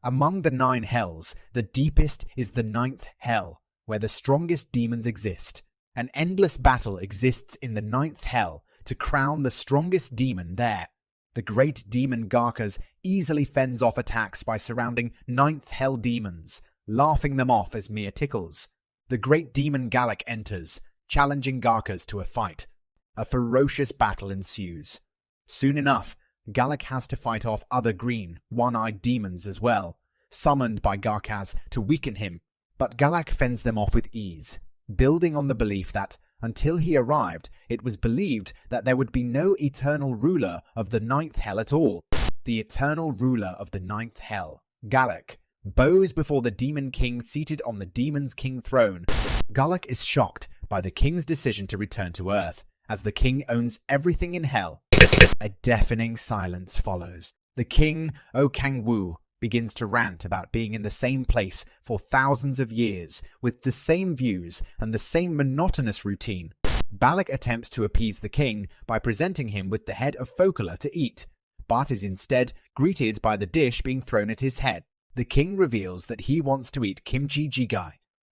Among the 9 hells, the deepest is the 9th hell, where the strongest demons exist. An endless battle exists in the 9th hell to crown the strongest demon there. The great demon Garkas easily fends off attacks by surrounding 9th hell demons, laughing them off as mere tickles. The great demon Galak enters, challenging Garkas to a fight. A ferocious battle ensues. Soon enough, Galak has to fight off other green, one-eyed demons as well, summoned by Garkas to weaken him, but Galak fends them off with ease, building on the belief that, until he arrived, it was believed that there would be no eternal ruler of the 9th hell at all. The eternal ruler of the 9th hell, Galak, bows before the demon king seated on the demon's king throne. Galak is shocked by the king's decision to return to Earth, as the king owns everything in hell. A deafening silence follows. The king, O Kangwu, begins to rant about being in the same place for thousands of years, with the same views and the same monotonous routine. Balak attempts to appease the king by presenting him with the head of Focala to eat, but is instead greeted by the dish being thrown at his head. The king reveals that he wants to eat kimchi jjigae,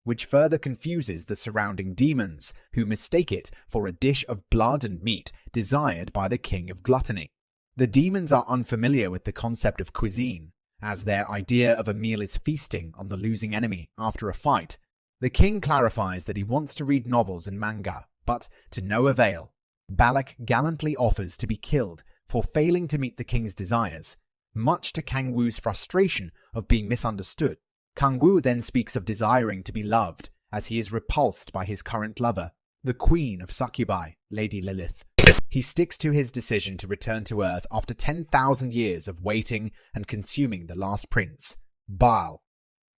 which further confuses the surrounding demons, who mistake it for a dish of blood and meat desired by the king of gluttony. The demons are unfamiliar with the concept of cuisine, as their idea of a meal is feasting on the losing enemy after a fight. The king clarifies that he wants to read novels and manga, but to no avail. Balak gallantly offers to be killed for failing to meet the king's desires, much to Kangwu's frustration of being misunderstood. Kangwu then speaks of desiring to be loved, as he is repulsed by his current lover, the queen of succubi, Lady Lilith. He sticks to his decision to return to Earth after 10,000 years of waiting and consuming the last prince, Baal.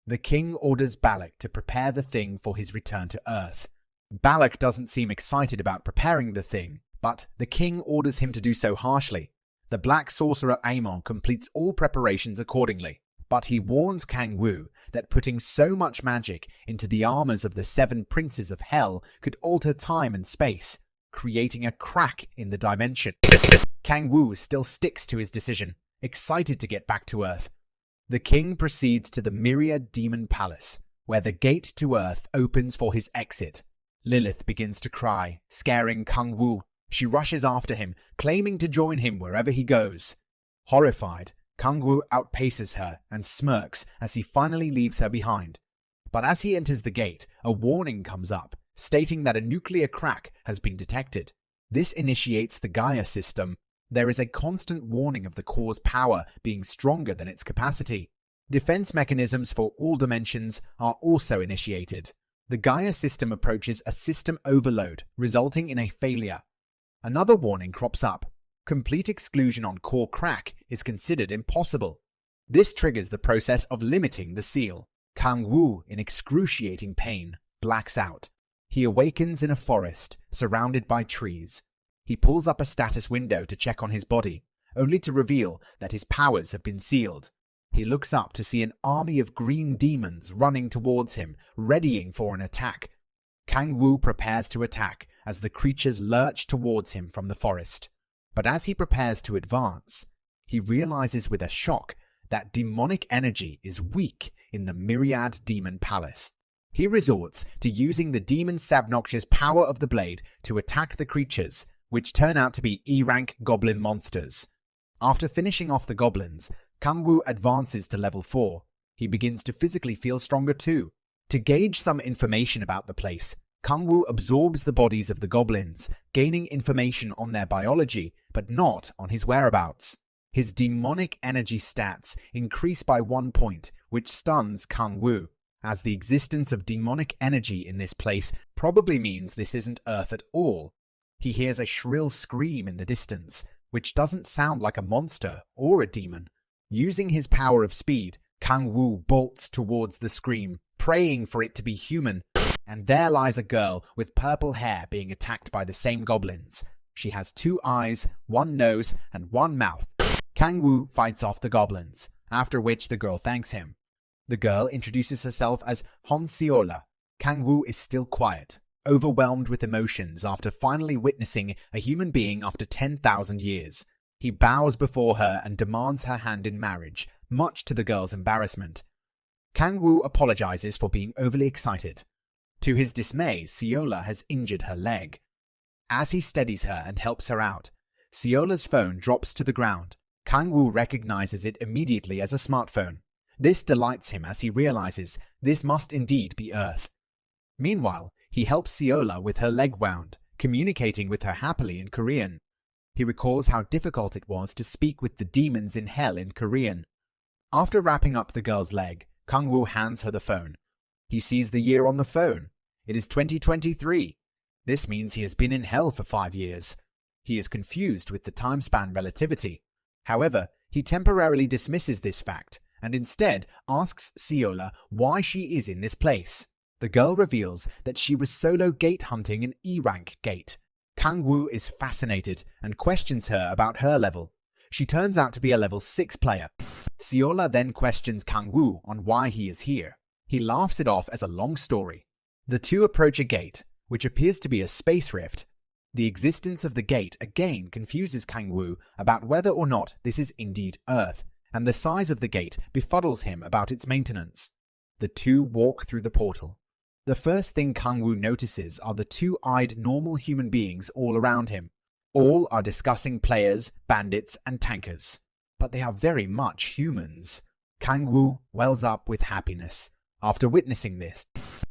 The king orders Balak to prepare the thing for his return to Earth. Balak doesn't seem excited about preparing the thing, but the king orders him to do so harshly. The black sorcerer Amon completes all preparations accordingly, but he warns Kangwu that putting so much magic into the armors of the 7 princes of hell could alter time and space, creating a crack in the dimension. Kangwu still sticks to his decision, excited to get back to Earth. The king proceeds to the Myriad Demon Palace, where the gate to Earth opens for his exit. Lilith begins to cry, scaring Kangwu. She rushes after him, claiming to join him wherever he goes. Horrified, Kangwu outpaces her and smirks as he finally leaves her behind. But as he enters the gate, a warning comes up, stating that a nuclear crack has been detected. This initiates the Gaia system. There is a constant warning of the core's power being stronger than its capacity. Defense mechanisms for all dimensions are also initiated. The Gaia system approaches a system overload, resulting in a failure. Another warning crops up. Complete exclusion on core crack is considered impossible. This triggers the process of limiting the seal. Kangwu, in excruciating pain, blacks out. He awakens in a forest, surrounded by trees. He pulls up a status window to check on his body, only to reveal that his powers have been sealed. He looks up to see an army of green demons running towards him, readying for an attack. Kangwu prepares to attack as the creatures lurch towards him from the forest. But as he prepares to advance, he realizes with a shock that demonic energy is weak in the Myriad Demon Palace. He resorts to using the demon Sabnoksh's power of the blade to attack the creatures, which turn out to be E-rank goblin monsters. After finishing off the goblins, Kangwu advances to level 4. He begins to physically feel stronger too. To gauge some information about the place, Kangwu absorbs the bodies of the goblins, gaining information on their biology, but not on his whereabouts. His demonic energy stats increase by 1 point, which stuns Kangwu, as the existence of demonic energy in this place probably means this isn't Earth at all. He hears a shrill scream in the distance, which doesn't sound like a monster or a demon. Using his power of speed, Kangwu bolts towards the scream, praying for it to be human. And there lies a girl with purple hair being attacked by the same goblins. She has 2 eyes, 1 nose, and 1 mouth. Kangwu fights off the goblins, after which the girl thanks him. The girl introduces herself as Honsiola. Kangwu is still quiet, overwhelmed with emotions after finally witnessing a human being after 10,000 years. He bows before her and demands her hand in marriage, much to the girl's embarrassment. Kang-woo apologizes for being overly excited. To his dismay, Seola has injured her leg. As he steadies her and helps her out, Seola's phone drops to the ground. Kang-woo recognizes it immediately as a smartphone. This delights him as he realizes this must indeed be Earth. Meanwhile, he helps Seola with her leg wound, communicating with her happily in Korean. He recalls how difficult it was to speak with the demons in hell in Korean. After wrapping up the girl's leg, Kang-woo hands her the phone. He sees the year on the phone. It is 2023. This means he has been in hell for 5 years. He is confused with the time span relativity. However, he temporarily dismisses this fact and instead asks Seola why she is in this place. The girl reveals that she was solo gate hunting an E-rank gate. Kang-woo is fascinated and questions her about her level. She turns out to be a level 6 player. Seola then questions Kang-woo on why he is here. He laughs it off as a long story. The two approach a gate, which appears to be a space rift. The existence of the gate again confuses Kang-woo about whether or not this is indeed Earth, and the size of the gate befuddles him about its maintenance. The two walk through the portal. The first thing Kang-woo notices are the two-eyed normal human beings all around him. All are discussing players, bandits, and tankers. But they are very much humans. Kang-woo wells up with happiness after witnessing this.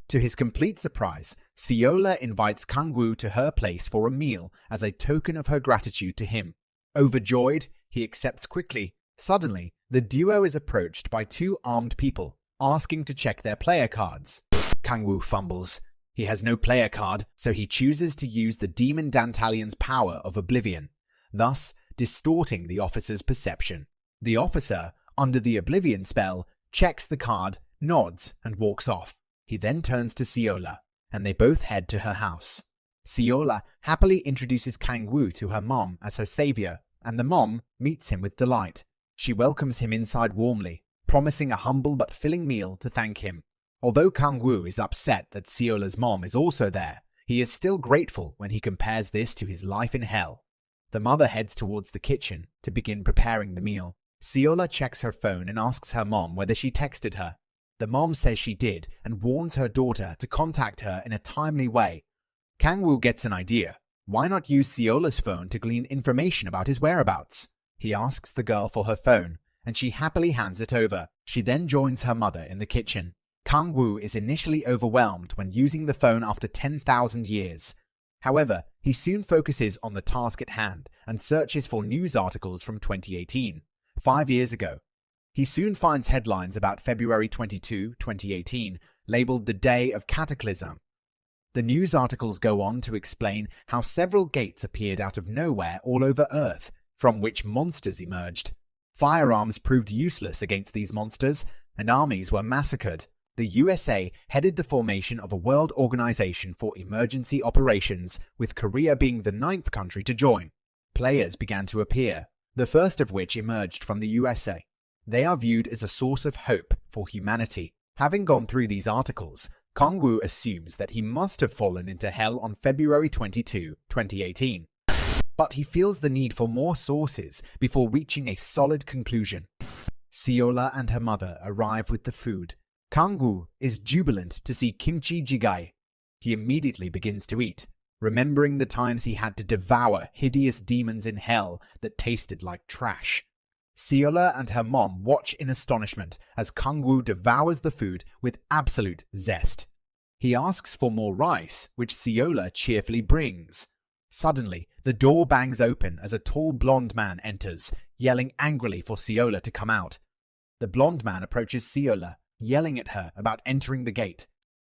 To his complete surprise, Seola invites Kang-woo to her place for a meal as a token of her gratitude to him. Overjoyed, he accepts quickly. Suddenly, the duo is approached by two armed people, asking to check their player cards. Kang-woo fumbles. He has no player card, so he chooses to use the Demon Dantalion's power of Oblivion, thus distorting the officer's perception. The officer, under the Oblivion spell, checks the card, nods, and walks off. He then turns to Seola, and they both head to her house. Seola happily introduces Kang-woo to her mom as her savior, and the mom meets him with delight. She welcomes him inside warmly, promising a humble but filling meal to thank him. Although Kang-woo is upset that Seola's mom is also there, he is still grateful when he compares this to his life in hell. The mother heads towards the kitchen to begin preparing the meal. Seola checks her phone and asks her mom whether she texted her. The mom says she did and warns her daughter to contact her in a timely way. Kang-woo gets an idea. Why not use Seola's phone to glean information about his whereabouts? He asks the girl for her phone, and she happily hands it over. She then joins her mother in the kitchen. Kang-woo is initially overwhelmed when using the phone after 10,000 years. However, he soon focuses on the task at hand and searches for news articles from 2018, 5 years ago. He soon finds headlines about February 22, 2018, labeled the Day of Cataclysm. The news articles go on to explain how several gates appeared out of nowhere all over Earth, from which monsters emerged. Firearms proved useless against these monsters, and armies were massacred. The USA headed the formation of a world organization for emergency operations, with Korea being the 9th country to join. Players began to appear, the first of which emerged from the USA. They are viewed as a source of hope for humanity. Having gone through these articles, Kang-woo assumes that he must have fallen into hell on February 22, 2018. But he feels the need for more sources before reaching a solid conclusion. Seola and her mother arrive with the food. Kang-woo is jubilant to see kimchi jjigae. He immediately begins to eat, remembering the times he had to devour hideous demons in hell that tasted like trash. Seola and her mom watch in astonishment as Kang-woo devours the food with absolute zest. He asks for more rice, which Seola cheerfully brings. Suddenly, the door bangs open as a tall blonde man enters, yelling angrily for Seola to come out. The blonde man approaches Seola, yelling at her about entering the gate.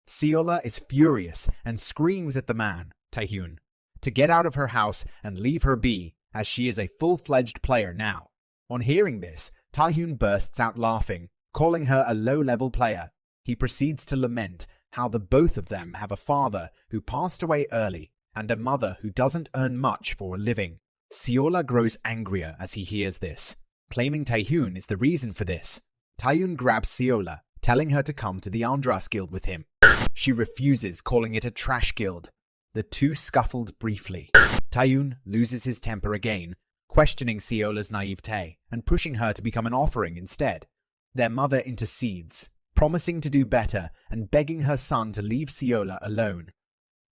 Seola is furious and screams at the man, Taehyun, to get out of her house and leave her be, as she is a full-fledged player now. On hearing this, Taehyun bursts out laughing, calling her a low-level player. He proceeds to lament how the both of them have a father who passed away early and a mother who doesn't earn much for a living. Seola grows angrier as he hears this, claiming Taehyun is the reason for this. Taehyun grabs Seola, telling her to come to the Andras Guild with him. She refuses, calling it a trash guild. The two scuffled briefly. Taehyun loses his temper again, questioning Seola's naivete and pushing her to become an offering instead. Their mother intercedes, promising to do better and begging her son to leave Seola alone.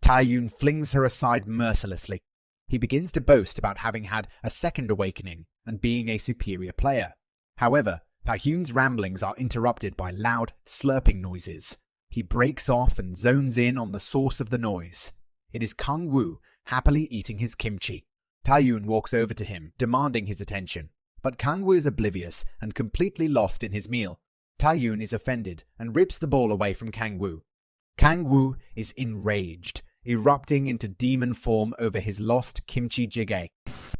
Taehyun flings her aside mercilessly. He begins to boast about having had a second awakening and being a superior player. However, Taehyun's ramblings are interrupted by loud, slurping noises. He breaks off and zones in on the source of the noise. It is Kang-woo, happily eating his kimchi. Taehyun walks over to him, demanding his attention. But Kang-woo is oblivious and completely lost in his meal. Taehyun is offended and rips the ball away from Kang-woo. Kang-woo is enraged, erupting into demon form over his lost kimchi jjigae.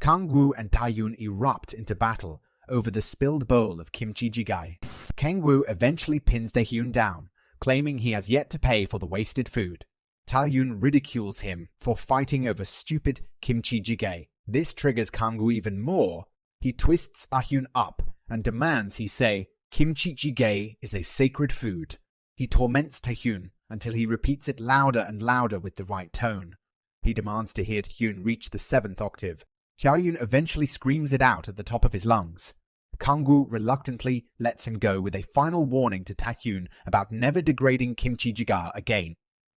Kang-woo and Taehyun erupt into battle over the spilled bowl of kimchi jjigae. Kang-woo eventually pins Taehyun down, claiming he has yet to pay for the wasted food. Taehyun ridicules him for fighting over stupid kimchi jjigae. This triggers Kang-woo even more. He twists Taehyun up and demands he say, "Kimchi jjigae is a sacred food." He torments Taehyun until he repeats it louder and louder with the right tone. He demands to hear Taehyun reach the 7th octave. Taehyun eventually screams it out at the top of his lungs. Kang-woo reluctantly lets him go with a final warning to Taehyun about never degrading kimchi jjigae again.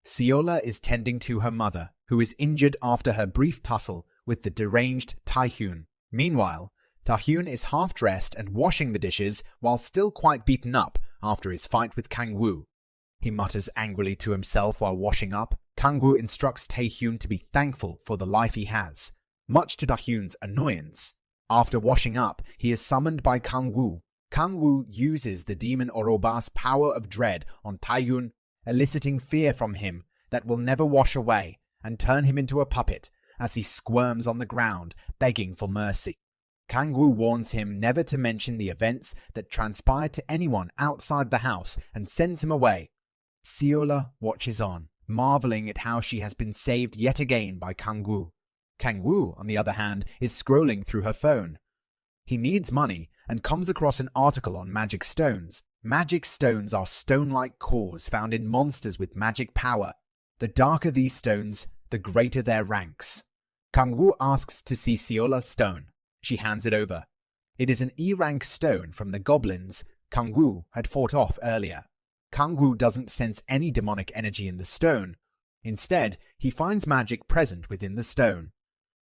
Seola is tending to her mother, who is injured after her brief tussle with the deranged Taehyun. Meanwhile, Taehyun is half-dressed and washing the dishes while still quite beaten up after his fight with Kang-woo. He mutters angrily to himself while washing up. Kang-woo instructs Taehyun to be thankful for the life he has, much to Taehyun's annoyance. After washing up, he is summoned by Kang-woo. Kang-woo uses the demon Oroba's power of dread on Taehyun, eliciting fear from him that will never wash away and turn him into a puppet as he squirms on the ground, begging for mercy. Kang-woo warns him never to mention the events that transpired to anyone outside the house and sends him away. Seola watches on, marveling at how she has been saved yet again by Kang-woo. Kang-woo, on the other hand, is scrolling through her phone. He needs money and comes across an article on magic stones. Magic stones are stone-like cores found in monsters with magic power. The darker these stones, the greater their ranks. Kang-woo asks to see Seola's stone. She hands it over. It is an E-rank stone from the goblins Kang-woo had fought off earlier. Kang-woo doesn't sense any demonic energy in the stone. Instead, he finds magic present within the stone.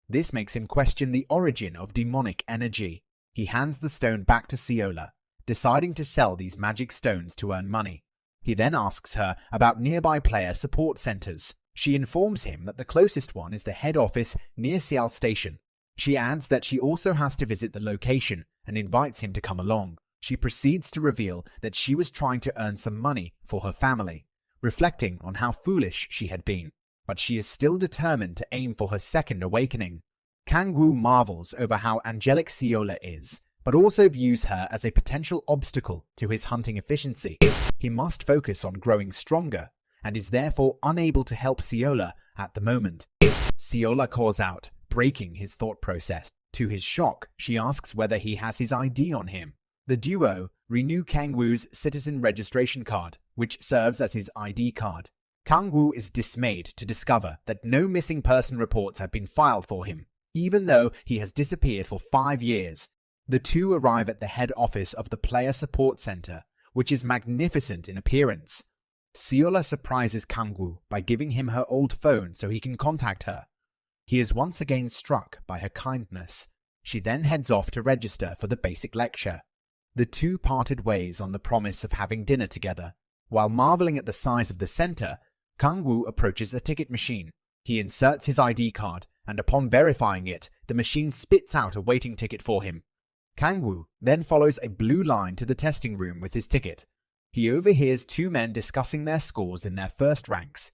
This makes him question the origin of demonic energy. He hands the stone back to Seola, deciding to sell these magic stones to earn money. He then asks her about nearby player support centers. She informs him that the closest one is the head office near Seoul Station. She adds that she also has to visit the location and invites him to come along. She proceeds to reveal that she was trying to earn some money for her family, reflecting on how foolish she had been. But she is still determined to aim for her second awakening. Kang-woo marvels over how angelic Seola is, but also views her as a potential obstacle to his hunting efficiency. He must focus on growing stronger, and is therefore unable to help Seola at the moment. Seola calls out, breaking his thought process. To his shock, she asks whether he has his ID on him. The duo renew Kang-woo's citizen registration card, which serves as his ID card. Kang-woo is dismayed to discover that no missing person reports have been filed for him, even though he has disappeared for 5 years. The two arrive at the head office of the Player Support Center, which is magnificent in appearance. Seola surprises Kang-woo by giving him her old phone so he can contact her. He is once again struck by her kindness. She then heads off to register for the basic lecture. The two parted ways on the promise of having dinner together. While marveling at the size of the center, Kang-woo approaches a ticket machine. He inserts his ID card, and upon verifying it, the machine spits out a waiting ticket for him. Kang-woo then follows a blue line to the testing room with his ticket. He overhears two men discussing their scores in their first ranks.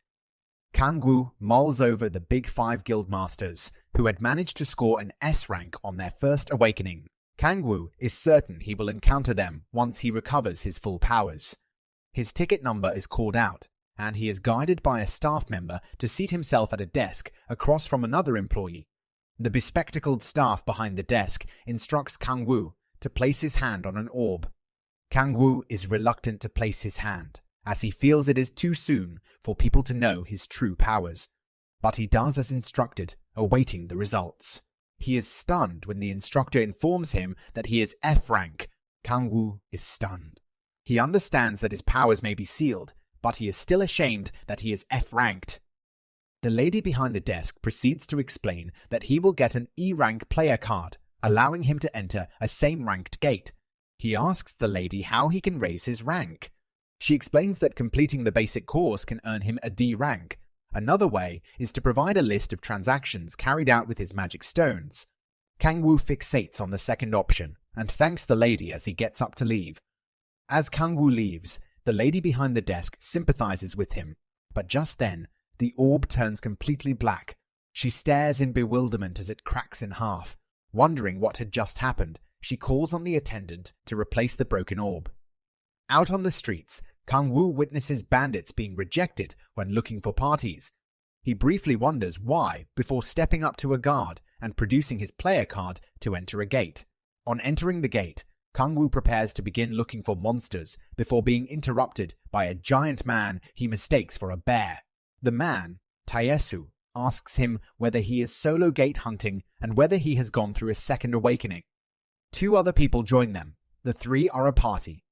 Kang-woo mulls over the Big Five Guildmasters, who had managed to score an S rank on their first awakening. Kang-woo is certain he will encounter them once he recovers his full powers. His ticket number is called out, and he is guided by a staff member to seat himself at a desk across from another employee. The bespectacled staff behind the desk instructs Kang-woo to place his hand on an orb. Kang-woo is reluctant to place his hand, as he feels it is too soon for people to know his true powers. But he does as instructed, awaiting the results. He is stunned when the instructor informs him that he is F rank. Kang-woo is stunned. He understands that his powers may be sealed, but he is still ashamed that he is F-ranked. The lady behind the desk proceeds to explain that he will get an E-rank player card, allowing him to enter a same-ranked gate. He asks the lady how he can raise his rank. She explains that completing the basic course can earn him a D rank. Another way is to provide a list of transactions carried out with his magic stones. Kang Wu fixates on the second option and thanks the lady as he gets up to leave. As Kang Wu leaves, the lady behind the desk sympathizes with him, but just then, the orb turns completely black. She stares in bewilderment as it cracks in half. Wondering what had just happened, she calls on the attendant to replace the broken orb. Out on the streets, Kang Wu witnesses bandits being rejected when looking for parties. He briefly wonders why before stepping up to a guard and producing his player card to enter a gate. On entering the gate, Kang Wu prepares to begin looking for monsters before being interrupted by a giant man he mistakes for a bear. The man, Taesu, asks him whether he is solo gate hunting and whether he has gone through a second awakening. Two other people join them. The three are a party.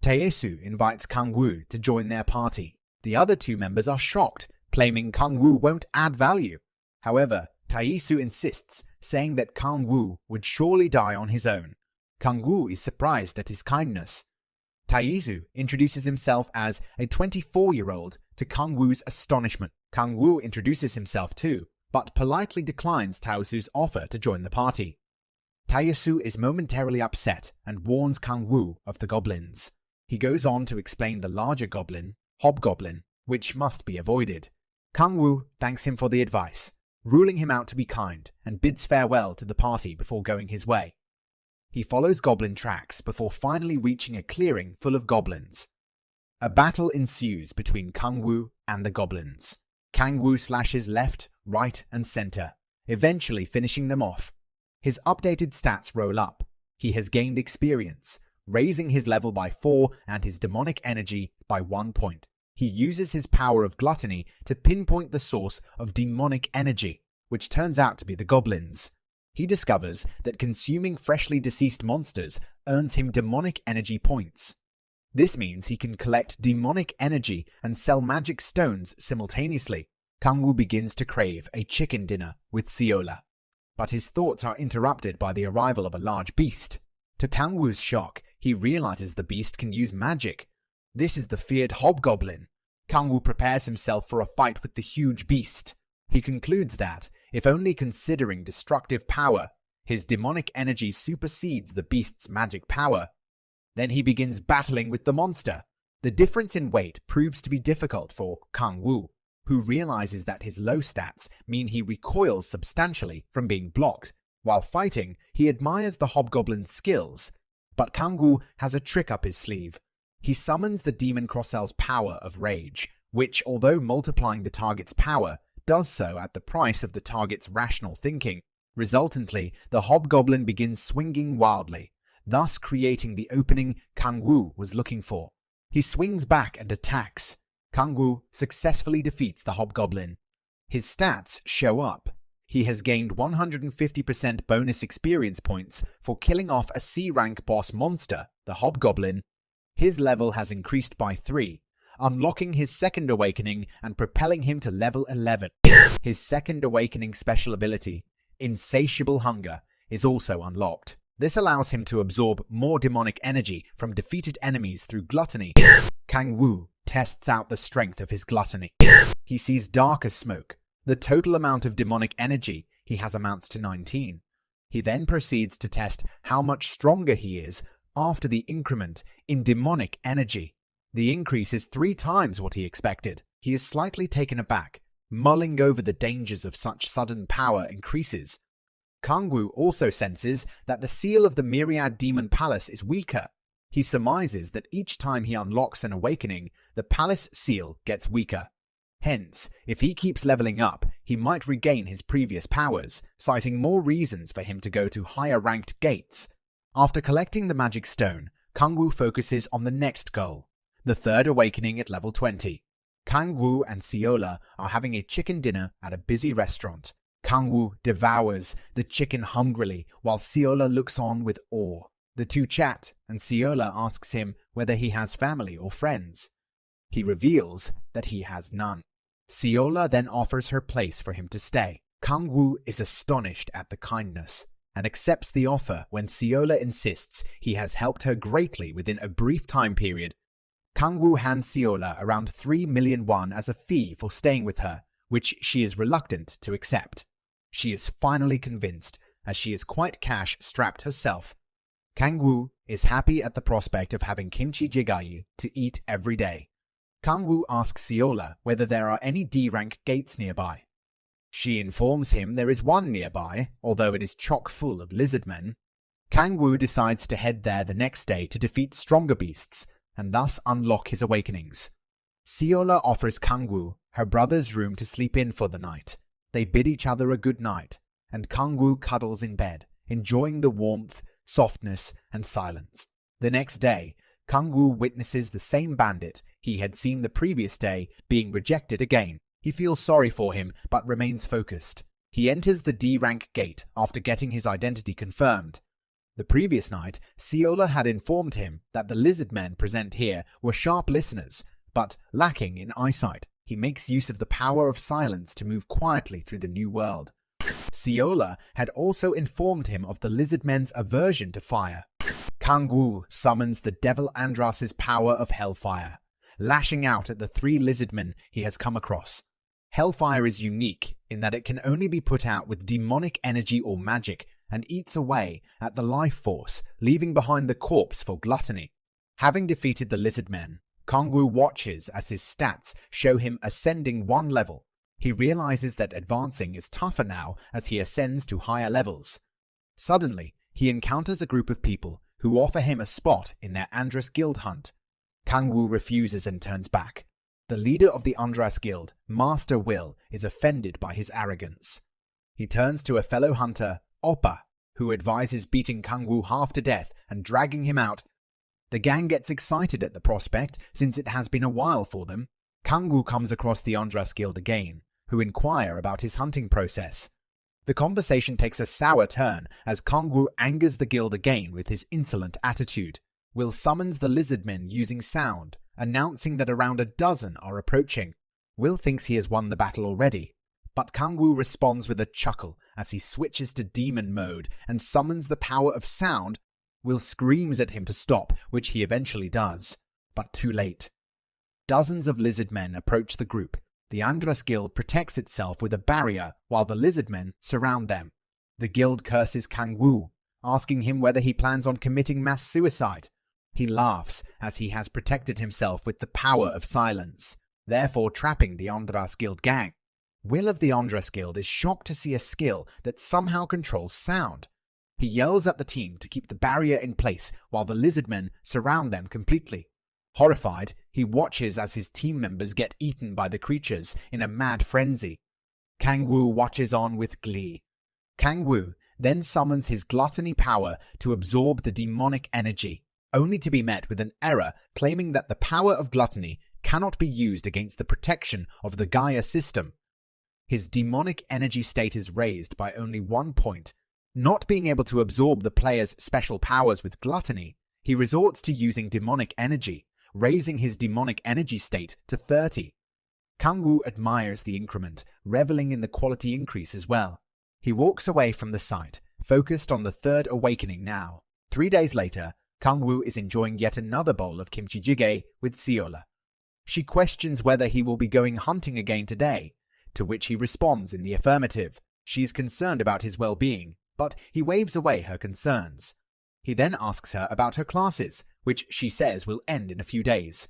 Taesu invites Kang Wu to join their party. The other two members are shocked, claiming Kang Wu won't add value. However, Taesu insists, saying that Kang Wu would surely die on his own. Kang Wu is surprised at his kindness. Taesu introduces himself as a 24-year-old to Kang Wu's astonishment. Kang Wu introduces himself too, but politely declines Taesu's offer to join the party. Taesu is momentarily upset and warns Kang Wu of the goblins. He goes on to explain the larger goblin, Hobgoblin, which must be avoided. Kang Wu thanks him for the advice, ruling him out to be kind, and bids farewell to the party before going his way. He follows goblin tracks before finally reaching a clearing full of goblins. A battle ensues between Kang Wu and the goblins. Kang Wu slashes left, right, and center, eventually finishing them off. His updated stats roll up. He has gained experience, raising his level by 4 and his demonic energy by 1 point. He uses his power of gluttony to pinpoint the source of demonic energy, which turns out to be the goblins. He discovers that consuming freshly deceased monsters earns him demonic energy points. This means he can collect demonic energy and sell magic stones simultaneously. Kang Wu begins to crave a chicken dinner with Siola, but his thoughts are interrupted by the arrival of a large beast. To Kang Wu's shock, he realizes the beast can use magic. This is the feared Hobgoblin. Kang Wu prepares himself for a fight with the huge beast. He concludes that, if only considering destructive power, his demonic energy supersedes the beast's magic power. Then he begins battling with the monster. The difference in weight proves to be difficult for Kang Wu, who realizes that his low stats mean he recoils substantially from being blocked. While fighting, he admires the Hobgoblin's skills, but Kang Wu has a trick up his sleeve. He summons the Demon Crossel's power of rage, which, although multiplying the target's power, does so at the price of the target's rational thinking. Resultantly, the Hobgoblin begins swinging wildly, thus creating the opening Kang Wu was looking for. He swings back and attacks. Kang Wu successfully defeats the Hobgoblin. His stats show up. He has gained 150% bonus experience points for killing off a C-rank boss monster, the Hobgoblin. His level has increased by 3, unlocking his second awakening and propelling him to level 11. His second awakening special ability, Insatiable Hunger, is also unlocked. This allows him to absorb more demonic energy from defeated enemies through gluttony. Kang Wu tests out the strength of his gluttony. He sees dark as smoke. The total amount of demonic energy he has amounts to 19. He then proceeds to test how much stronger he is after the increment in demonic energy. The increase is 3 times what he expected. He is slightly taken aback, mulling over the dangers of such sudden power increases. Kang Wu also senses that the seal of the Myriad Demon Palace is weaker. He surmises that each time he unlocks an awakening, the palace seal gets weaker. Hence, if he keeps leveling up, he might regain his previous powers, citing more reasons for him to go to higher-ranked gates. After collecting the magic stone, Kang Wu focuses on the next goal, the third awakening at level 20. Kang Wu and Siola are having a chicken dinner at a busy restaurant. Kang Wu devours the chicken hungrily while Siola looks on with awe. The two chat, and Siola asks him whether he has family or friends. He reveals that he has none. Seola then offers her place for him to stay. Kang-woo is astonished at the kindness and accepts the offer when Seola insists he has helped her greatly within a brief time period. Kang-woo hands Seola around 3 million won as a fee for staying with her, which she is reluctant to accept. She is finally convinced, as she is quite cash-strapped herself. Kang-woo is happy at the prospect of having kimchi jjigae to eat every day. Kang-woo asks Seola whether there are any D-rank gates nearby. She informs him there is one nearby, although it is chock full of lizardmen. Kang-woo decides to head there the next day to defeat stronger beasts, and thus unlock his awakenings. Seola offers Kang-woo her brother's room to sleep in for the night. They bid each other a good night, and Kang-woo cuddles in bed, enjoying the warmth, softness, and silence. The next day, Kang-woo witnesses the same bandit he had seen the previous day being rejected again. He feels sorry for him, but remains focused. He enters the D-rank gate after getting his identity confirmed. The previous night, Seola had informed him that the lizard men present here were sharp listeners, but lacking in eyesight. He makes use of the power of silence to move quietly through the new world. Seola had also informed him of the lizard men's aversion to fire. Kang-woo summons the devil Andras's power of hellfire, lashing out at the 3 lizardmen he has come across. Hellfire is unique in that it can only be put out with demonic energy or magic, and eats away at the life force, leaving behind the corpse for gluttony. Having defeated the lizardmen, Kang-woo watches as his stats show him ascending 1 level. He realizes that advancing is tougher now as he ascends to higher levels. Suddenly, he encounters a group of people who offer him a spot in their Andras Guild hunt. Kang-woo refuses and turns back. The leader of the Andras Guild, Master Will, is offended by his arrogance. He turns to a fellow hunter, Oppa, who advises beating Kang-woo half to death and dragging him out. The gang gets excited at the prospect since it has been a while for them. Kang-woo comes across the Andras Guild again, who inquire about his hunting process. The conversation takes a sour turn as Kang-woo angers the guild again with his insolent attitude. Will summons the lizardmen using sound, announcing that around a dozen are approaching. Will thinks he has won the battle already, but Kang-woo responds with a chuckle as he switches to demon mode and summons the power of sound. Will screams at him to stop, which he eventually does, but too late. Dozens of lizardmen approach the group. The Andras Guild protects itself with a barrier while the lizardmen surround them. The guild curses Kang-woo, asking him whether he plans on committing mass suicide. He laughs as he has protected himself with the power of silence, therefore trapping the Andras Guild gang. Will of the Andras Guild is shocked to see a skill that somehow controls sound. He yells at the team to keep the barrier in place while the lizardmen surround them completely. Horrified, he watches as his team members get eaten by the creatures in a mad frenzy. Kang-woo watches on with glee. Kang-woo then summons his gluttony power to absorb the demonic energy, only to be met with an error claiming that the power of gluttony cannot be used against the protection of the Gaia system. His demonic energy state is raised by only 1 point. Not being able to absorb the player's special powers with gluttony, he resorts to using demonic energy, raising his demonic energy state to 30. Kang-woo admires the increment, reveling in the quality increase as well. He walks away from the site, focused on the 3rd awakening now. 3 days later, Kang-woo is enjoying yet another bowl of kimchi jjigae with Seola. She questions whether he will be going hunting again today, to which he responds in the affirmative. She is concerned about his well-being, but he waves away her concerns. He then asks her about her classes, which she says will end in a few days.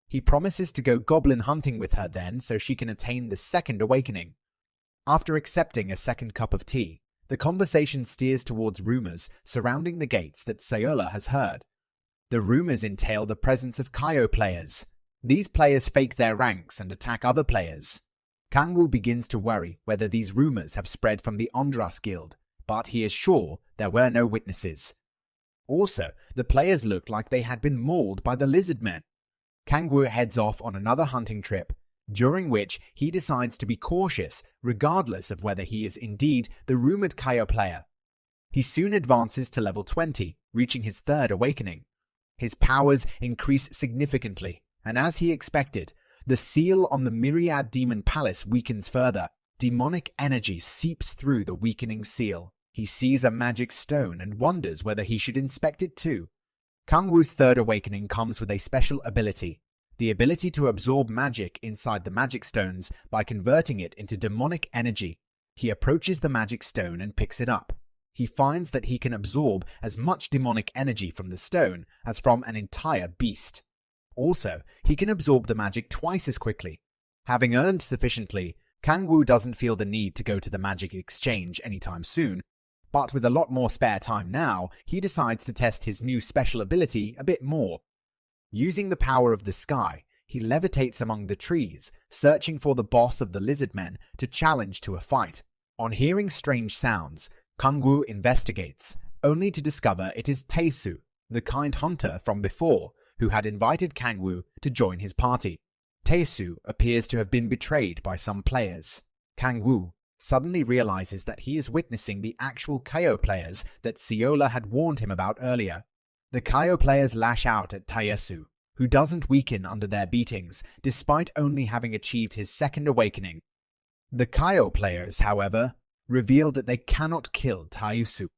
He promises to go goblin hunting with her then so she can attain the 2nd awakening. After accepting a 2nd cup of tea, the conversation steers towards rumors surrounding the gates that Seola has heard. The rumors entail the presence of Kaio players. These players fake their ranks and attack other players. Kang-woo begins to worry whether these rumors have spread from the Andras Guild, but he is sure there were no witnesses. Also, the players looked like they had been mauled by the lizardmen. Kang-woo heads off on another hunting trip, during which he decides to be cautious regardless of whether he is indeed the rumored Kaio player. He soon advances to level 20, reaching his 3rd awakening. His powers increase significantly, and as he expected, the seal on the Myriad Demon Palace weakens further. Demonic energy seeps through the weakening seal. He sees a magic stone and wonders whether he should inspect it too. Kang Wu's third awakening comes with a special ability, the ability to absorb magic inside the magic stones by converting it into demonic energy. He approaches the magic stone and picks it up. He finds that he can absorb as much demonic energy from the stone as from an entire beast. Also, he can absorb the magic twice as quickly. Having earned sufficiently, Kang Wu doesn't feel the need to go to the magic exchange anytime soon, but with a lot more spare time now, he decides to test his new special ability a bit more. Using the power of the sky, he levitates among the trees, searching for the boss of the lizard men to challenge to a fight. On hearing strange sounds, Kang Wu investigates, only to discover it is Taesu, the kind hunter from before, who had invited Kang Wu to join his party. Taesu appears to have been betrayed by some players. Kang Wu suddenly realizes that he is witnessing the actual Kaio players that Seola had warned him about earlier. The Kaio players lash out at Taesu, who doesn't weaken under their beatings, despite only having achieved his second awakening. The Kaio players, however, reveal that they cannot kill Taesu.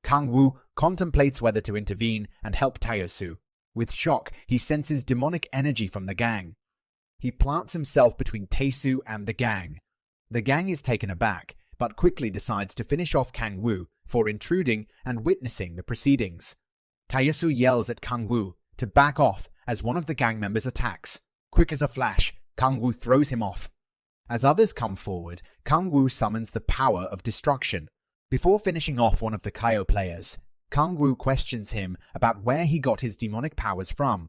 Kang Wu contemplates whether to intervene and help Taesu. With shock, he senses demonic energy from the gang. He plants himself between Taesu and the gang. The gang is taken aback, but quickly decides to finish off Kang Wu for intruding and witnessing the proceedings. Taesu yells at Kang Wu to back off as one of the gang members attacks. Quick as a flash, Kang Wu throws him off. As others come forward, Kang Wu summons the power of destruction. Before finishing off one of the Kaio players, Kang Wu questions him about where he got his demonic powers from.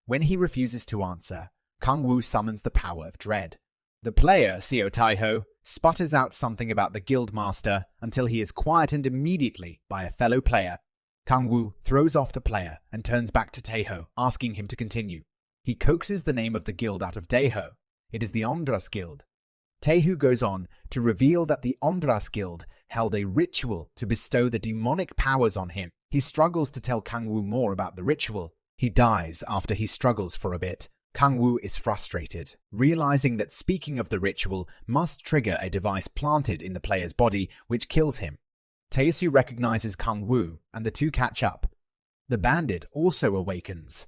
When he refuses to answer, Kang Wu summons the power of dread. The player, Seo Taiho, sputters out something about the guildmaster until he is quietened immediately by a fellow player. Kang Wu throws off the player and turns back to Taiho, asking him to continue. He coaxes the name of the guild out of Taiho. It is the Andras Guild. Taiho goes on to reveal that the Andras Guild held a ritual to bestow the demonic powers on him. He struggles to tell Kang Wu more about the ritual. He dies after he struggles for a bit. Kang Wu is frustrated, realizing that speaking of the ritual must trigger a device planted in the player's body which kills him. Taesu recognizes Kang Wu and the two catch up. The bandit also awakens.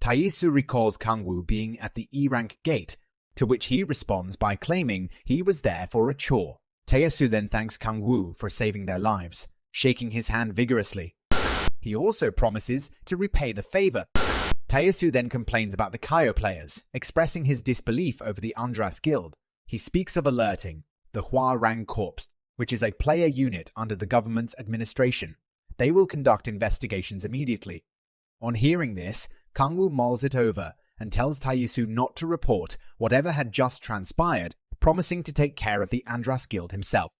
Taesu recalls Kang Wu being at the E-rank gate, to which he responds by claiming he was there for a chore. Taesu then thanks Kang Wu for saving their lives, shaking his hand vigorously. He also promises to repay the favor. Taesu then complains about the Kaio players, expressing his disbelief over the Andras Guild. He speaks of alerting the Hua-Rang Corps, which is a player unit under the government's administration. They will conduct investigations immediately. On hearing this, Kang Wu mulls it over and tells Taesu not to report whatever had just transpired, promising to take care of the Andras Guild himself.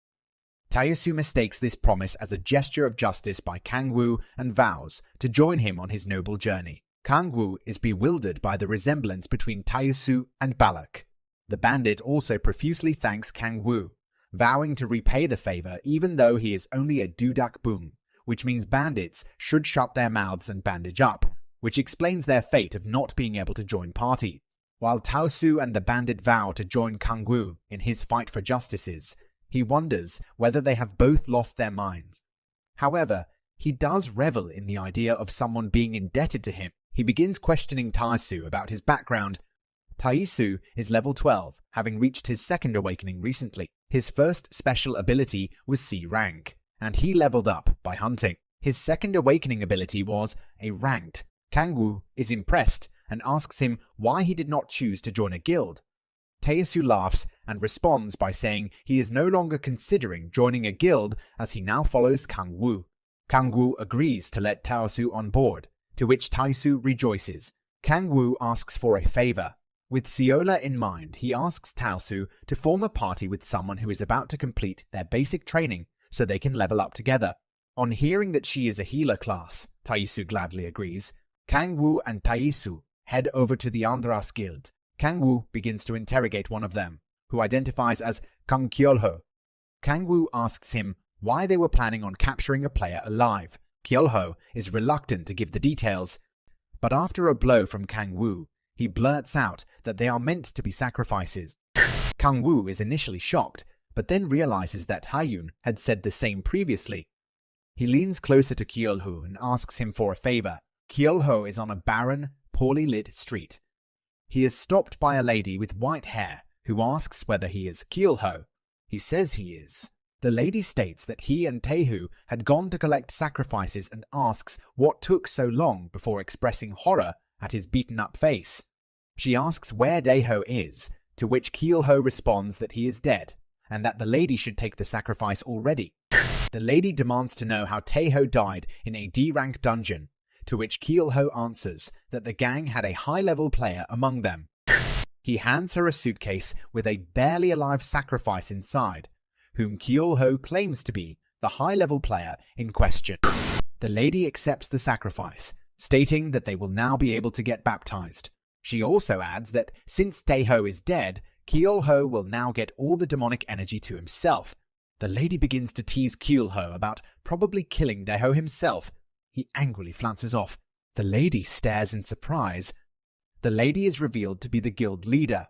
Taesu mistakes this promise as a gesture of justice by Kang Wu and vows to join him on his noble journey. Kang Wu is bewildered by the resemblance between Taesu and Balak. The bandit also profusely thanks Kang Wu, vowing to repay the favor even though he is only a Dudak Bung, which means bandits should shut their mouths and bandage up, which explains their fate of not being able to join party. While Taesu and the bandit vow to join Kang Wu in his fight for justices, he wonders whether they have both lost their minds. However, he does revel in the idea of someone being indebted to him. He begins questioning Taesu about his background. Taesu is level 12, having reached his second awakening recently. His first special ability was C rank, and he leveled up by hunting. His second awakening ability was a ranked. Kang Wu is impressed and asks him why he did not choose to join a guild. Taesu laughs and responds by saying he is no longer considering joining a guild as he now follows Kang Wu. Kang Wu agrees to let Taesu on board, to which Taesu rejoices. Kang Wu asks for a favor. With Seola in mind, he asks Taesu to form a party with someone who is about to complete their basic training so they can level up together. On hearing that she is a healer class, Taesu gladly agrees. Kang Wu and Taesu head over to the Andras Guild. Kang Wu begins to interrogate one of them, who identifies as Kang Kyolho. Kang Wu asks him why they were planning on capturing a player alive. Kyolho is reluctant to give the details. But after a blow from Kang Wu, he blurts out that they are meant to be sacrifices. Kang Wu is initially shocked, but then realizes that Haiyun had said the same previously. He leans closer to Keolho and asks him for a favor. Keolho is on a barren, poorly lit street. He is stopped by a lady with white hair who asks whether he is Keolho. He says he is. The lady states that he and Taehu had gone to collect sacrifices and asks what took so long before expressing horror at his beaten-up face. She asks where Taeho is, to which Keolho responds that he is dead, and that the lady should take the sacrifice already. The lady demands to know how Taeho died in a D-rank dungeon, to which Keolho answers that the gang had a high-level player among them. He hands her a suitcase with a barely alive sacrifice inside, whom Keolho claims to be the high-level player in question. The lady accepts the sacrifice, stating that they will now be able to get baptized. She also adds that since Taeho is dead, Keolho will now get all the demonic energy to himself. The lady begins to tease Keolho about probably killing Taeho himself. He angrily flounces off. The lady stares in surprise. The lady is revealed to be the guild leader.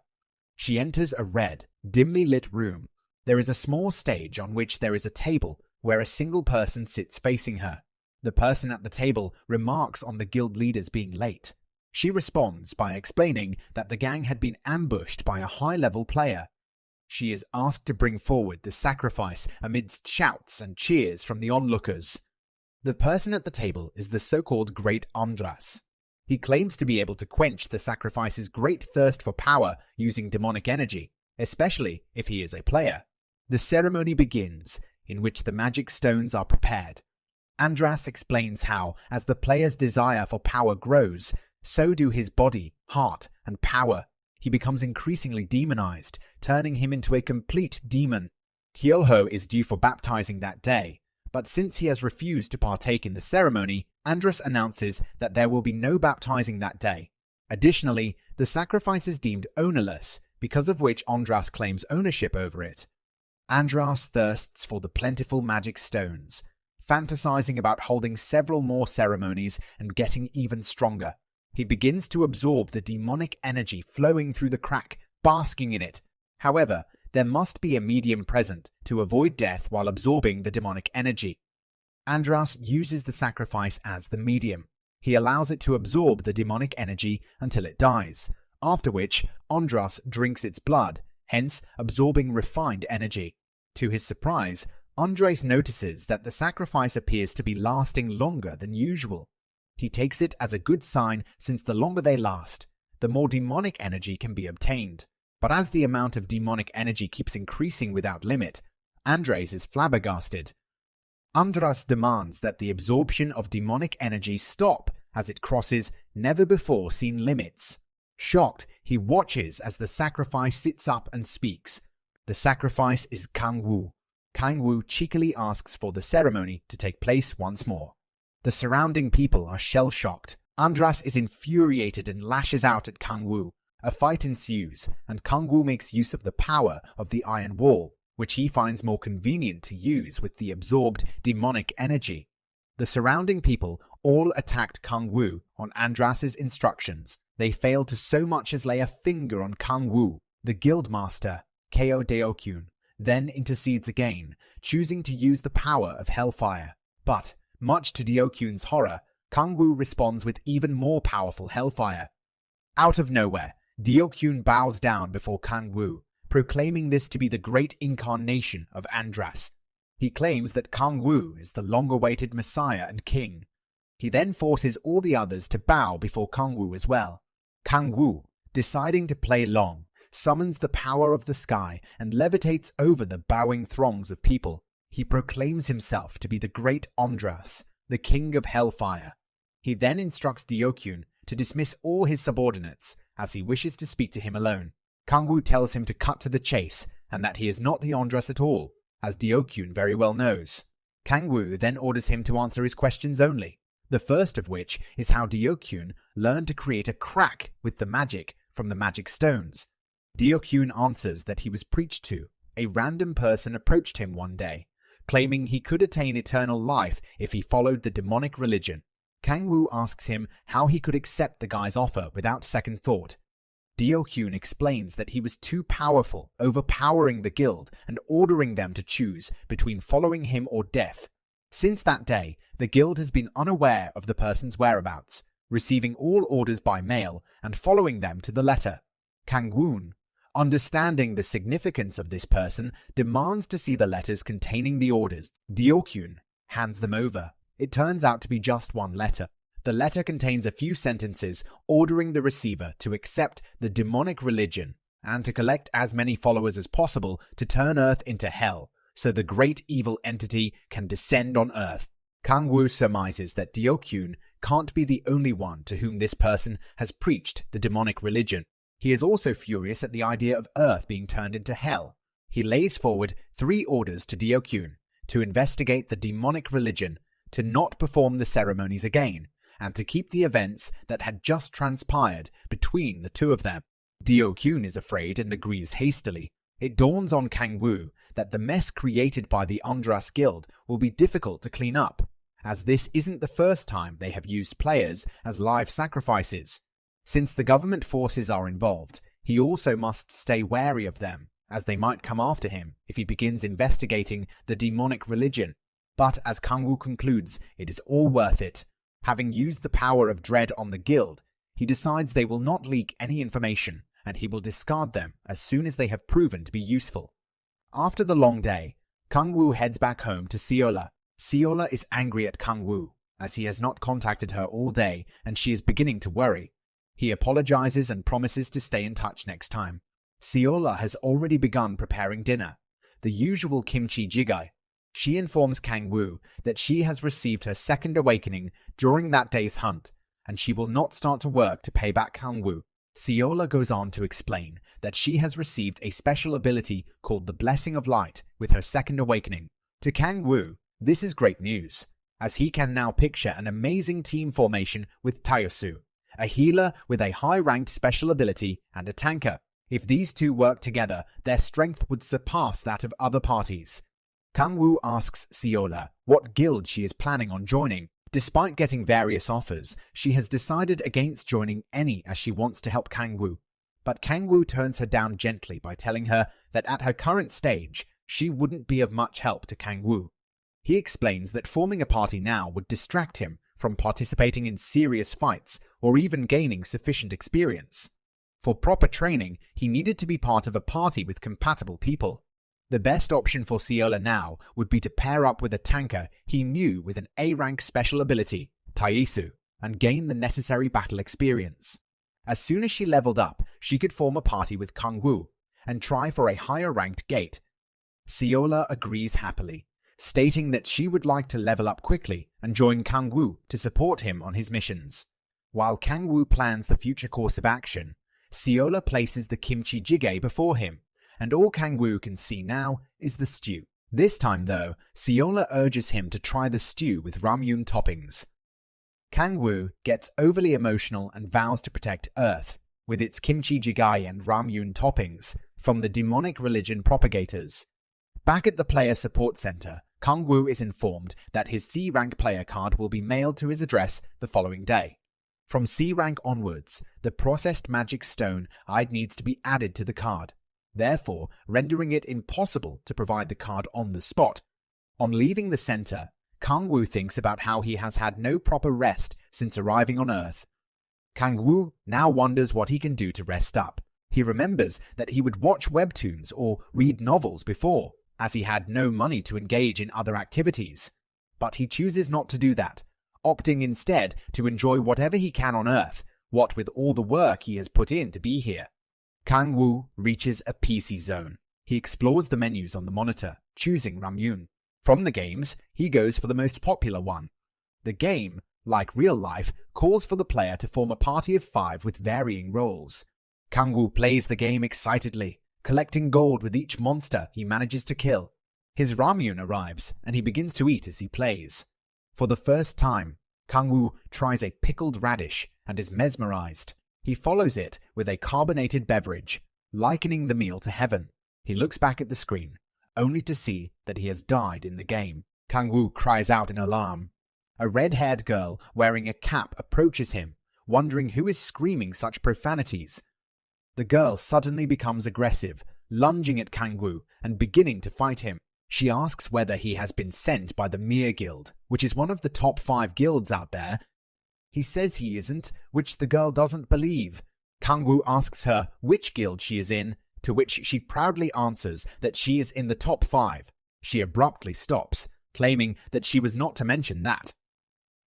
She enters a red, dimly lit room. There is a small stage on which there is a table where a single person sits facing her. The person at the table remarks on the guild leaders being late. She responds by explaining that the gang had been ambushed by a high-level player. She is asked to bring forward the sacrifice amidst shouts and cheers from the onlookers. The person at the table is the so-called Great Andras. He claims to be able to quench the sacrifice's great thirst for power using demonic energy, especially if he is a player. The ceremony begins, in which the magic stones are prepared. Andras explains how, as the player's desire for power grows, so do his body, heart, and power. He becomes increasingly demonized, turning him into a complete demon. Keolho is due for baptizing that day, but since he has refused to partake in the ceremony, Andras announces that there will be no baptizing that day. Additionally, the sacrifice is deemed ownerless, because of which Andras claims ownership over it. Andras thirsts for the plentiful magic stones, fantasizing about holding several more ceremonies and getting even stronger. He begins to absorb the demonic energy flowing through the crack, basking in it. However, there must be a medium present to avoid death while absorbing the demonic energy. Andras uses the sacrifice as the medium. He allows it to absorb the demonic energy until it dies, after which Andras drinks its blood, hence absorbing refined energy. To his surprise, Andres notices that the sacrifice appears to be lasting longer than usual. He takes it as a good sign since the longer they last, the more demonic energy can be obtained. But as the amount of demonic energy keeps increasing without limit, Andres is flabbergasted. Andras demands that the absorption of demonic energy stop as it crosses never-before-seen limits. Shocked, he watches as the sacrifice sits up and speaks. The sacrifice is Kang Wu. Kang Wu cheekily asks for the ceremony to take place once more. The surrounding people are shell-shocked. Andras is infuriated and lashes out at Kang Wu. A fight ensues, and Kang Wu makes use of the power of the Iron Wall, which he finds more convenient to use with the absorbed demonic energy. The surrounding people all attacked Kang Wu on Andras's instructions. They fail to so much as lay a finger on Kang Wu. The guildmaster, Ko Deokyun, then intercedes again, choosing to use the power of Hellfire. But, much to Deokyun's horror, Kang Wu responds with even more powerful Hellfire. Out of nowhere, Deokyun bows down before Kang Wu, proclaiming this to be the great incarnation of Andras. He claims that Kang Wu is the long-awaited Messiah and King. He then forces all the others to bow before Kang Wu as well. Kang Wu, deciding to play long, summons the power of the sky and levitates over the bowing throngs of people. He proclaims himself to be the great Andras, the king of Hellfire. He then instructs Deokyun to dismiss all his subordinates, as he wishes to speak to him alone. Kang Wu tells him to cut to the chase, and that he is not the Andras at all, as Deokyun very well knows. Kang Wu then orders him to answer his questions only, the first of which is how Deokyun learned to create a crack with the magic from the magic stones. Deokyun answers that he was preached to. A random person approached him one day, claiming he could attain eternal life if he followed the demonic religion. Kang Wu asks him how he could accept the guy's offer without second thought. Dio Kyun explains that he was too powerful, overpowering the guild and ordering them to choose between following him or death. Since that day, the guild has been unaware of the person's whereabouts, receiving all orders by mail and following them to the letter. Kang Wu, understanding the significance of this person, demands to see the letters containing the orders. Dio Kyun hands them over. It turns out to be just one letter. The letter contains a few sentences ordering the receiver to accept the demonic religion and to collect as many followers as possible to turn Earth into hell, so the great evil entity can descend on Earth. Kang Wu surmises that Dio Kyun can't be the only one to whom this person has preached the demonic religion. He is also furious at the idea of Earth being turned into hell. He lays forward 3 orders to Dio Kyun to investigate the demonic religion, to not perform the ceremonies again, and to keep the events that had just transpired between the two of them. Dio Kyun is afraid and agrees hastily. It dawns on Kang Wu that the mess created by the Andras Guild will be difficult to clean up, as this isn't the first time they have used players as live sacrifices. Since the government forces are involved, he also must stay wary of them, as they might come after him if he begins investigating the demonic religion. But as Kang Wu concludes, it is all worth it. Having used the power of dread on the guild, he decides they will not leak any information, and he will discard them as soon as they have proven to be useful. After the long day, Kang Wu heads back home to Seola. Seola is angry at Kang Wu, as he has not contacted her all day and she is beginning to worry. He apologizes and promises to stay in touch next time. Seola has already begun preparing dinner, the usual kimchi jjigae. She informs Kang Wu that she has received her second awakening during that day's hunt, and she will not start to work to pay back Kang Wu. Seola goes on to explain that she has received a special ability called the Blessing of Light with her second awakening. To Kang Wu, this is great news, as he can now picture an amazing team formation with Taeyosu, a healer with a high-ranked special ability and a tanker. If these two work together, their strength would surpass that of other parties. Kang Wu asks Seola what guild she is planning on joining. Despite getting various offers, she has decided against joining any as she wants to help Kang Wu. But Kang Wu turns her down gently by telling her that at her current stage, she wouldn't be of much help to Kang Wu. He explains that forming a party now would distract him from participating in serious fights or even gaining sufficient experience. For proper training, he needed to be part of a party with compatible people. The best option for Seola now would be to pair up with a tanker he knew with an A-rank special ability, Taeyosu, and gain the necessary battle experience. As soon as she leveled up, she could form a party with Kang Wu and try for a higher-ranked gate. Seola agrees happily, stating that she would like to level up quickly and join Kang Wu to support him on his missions. While Kang Wu plans the future course of action, Seola places the kimchi jjigae before him, and all Kang Wu can see now is the stew. This time, though, Seola urges him to try the stew with ramyun toppings. Kang Wu gets overly emotional and vows to protect Earth, with its kimchi jjigae and ramyun toppings, from the demonic religion propagators. Back at the player support center, Kang Wu is informed that his C-rank player card will be mailed to his address the following day. From C-rank onwards, the processed magic stone needs to be added to the card, therefore rendering it impossible to provide the card on the spot. On leaving the center, Kang Wu thinks about how he has had no proper rest since arriving on Earth. Kang Wu now wonders what he can do to rest up. He remembers that he would watch webtoons or read novels before, as he had no money to engage in other activities. But he chooses not to do that, opting instead to enjoy whatever he can on Earth, what with all the work he has put in to be here. Kang Wu reaches a PC zone. He explores the menus on the monitor, choosing ramyun. From the games, he goes for the most popular one. The game, like real life, calls for the player to form a party of 5 with varying roles. Kang Wu plays the game excitedly, collecting gold with each monster he manages to kill. His ramyun arrives, and he begins to eat as he plays. For the first time, Kang Wu tries a pickled radish and is mesmerized. He follows it with a carbonated beverage, likening the meal to heaven. He looks back at the screen, only to see that he has died in the game. Kang Wu cries out in alarm. A red-haired girl wearing a cap approaches him, wondering who is screaming such profanities. The girl suddenly becomes aggressive, lunging at Kang Wu and beginning to fight him. She asks whether he has been sent by the Mir Guild, which is one of the top 5 guilds out there. He says he isn't, which the girl doesn't believe. Kang Wu asks her which guild she is in, to which she proudly answers that she is in the top 5. She abruptly stops, claiming that she was not to mention that.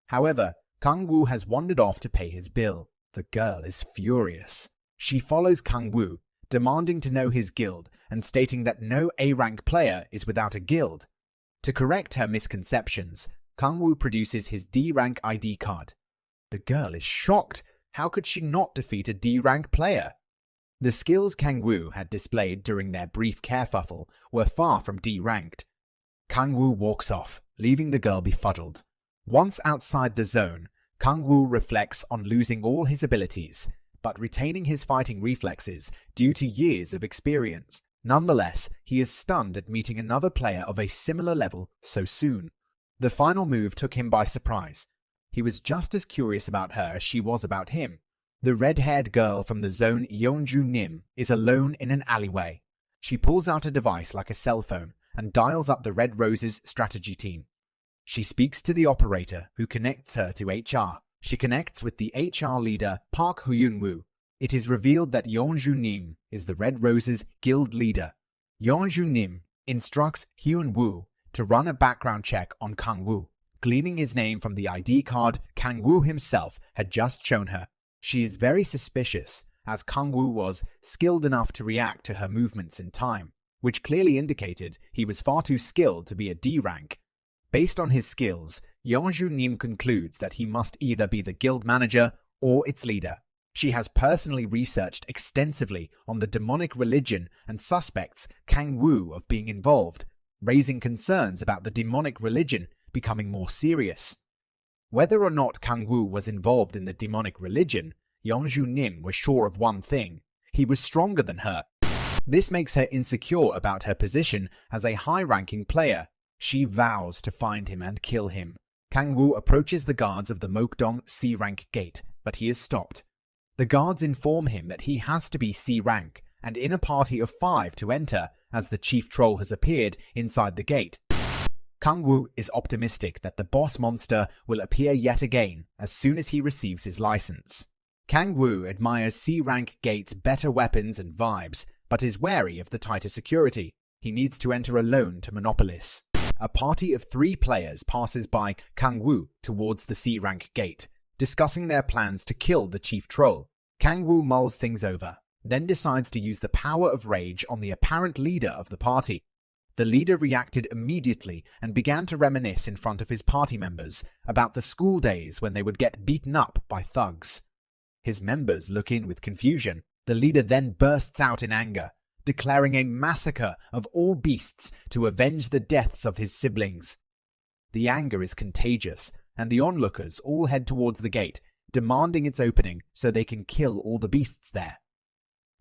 However, Kang Wu has wandered off to pay his bill. The girl is furious. She follows Kang Wu, demanding to know his guild and stating that no A-rank player is without a guild. To correct her misconceptions, Kang Wu produces his D-rank ID card. The girl is shocked. How could she not defeat a D-rank player? The skills Kang Wu had displayed during their brief kerfuffle were far from D-ranked. Kang Wu walks off, leaving the girl befuddled. Once outside the zone, Kang Wu reflects on losing all his abilities, but retaining his fighting reflexes due to years of experience. Nonetheless, he is stunned at meeting another player of a similar level so soon. The final move took him by surprise. He was just as curious about her as she was about him. The red-haired girl from the zone Yeonju Nim is alone in an alleyway. She pulls out a device like a cell phone and dials up the Red Roses strategy team. She speaks to the operator, who connects her to HR. She connects with the HR leader, Park Hyun-woo. It is revealed that Yeonju Nim is the Red Roses guild leader. Yeonju Nim instructs Hyun-woo to run a background check on Kang Wu, gleaning his name from the ID card Kang Wu himself had just shown her. She is very suspicious, as Kang Wu was skilled enough to react to her movements in time, which clearly indicated he was far too skilled to be a D rank. Based on his skills, Yeonju Nim concludes that he must either be the guild manager or its leader. She has personally researched extensively on the demonic religion and suspects Kang Wu of being involved, raising concerns about the demonic religion becoming more serious. Whether or not Kang Wu was involved in the demonic religion, Yeonju Nim was sure of one thing: he was stronger than her. This makes her insecure about her position as a high-ranking player. She vows to find him and kill him. Kang Wu approaches the guards of the Mokdong C-rank gate, but he is stopped. The guards inform him that he has to be C-rank and in a party of 5 to enter, as the chief troll has appeared inside the gate. Kang Wu is optimistic that the boss monster will appear yet again as soon as he receives his license. Kang Wu admires C-rank gate's better weapons and vibes, but is wary of the tighter security. He needs to enter alone to Monopolis. A party of 3 players passes by Kang Wu towards the C-rank gate, discussing their plans to kill the chief troll. Kang Wu mulls things over, then decides to use the power of rage on the apparent leader of the party. The leader reacted immediately and began to reminisce in front of his party members about the school days when they would get beaten up by thugs. His members look in with confusion. The leader then bursts out in anger, declaring a massacre of all beasts to avenge the deaths of his siblings. The anger is contagious, and the onlookers all head towards the gate, demanding its opening so they can kill all the beasts there.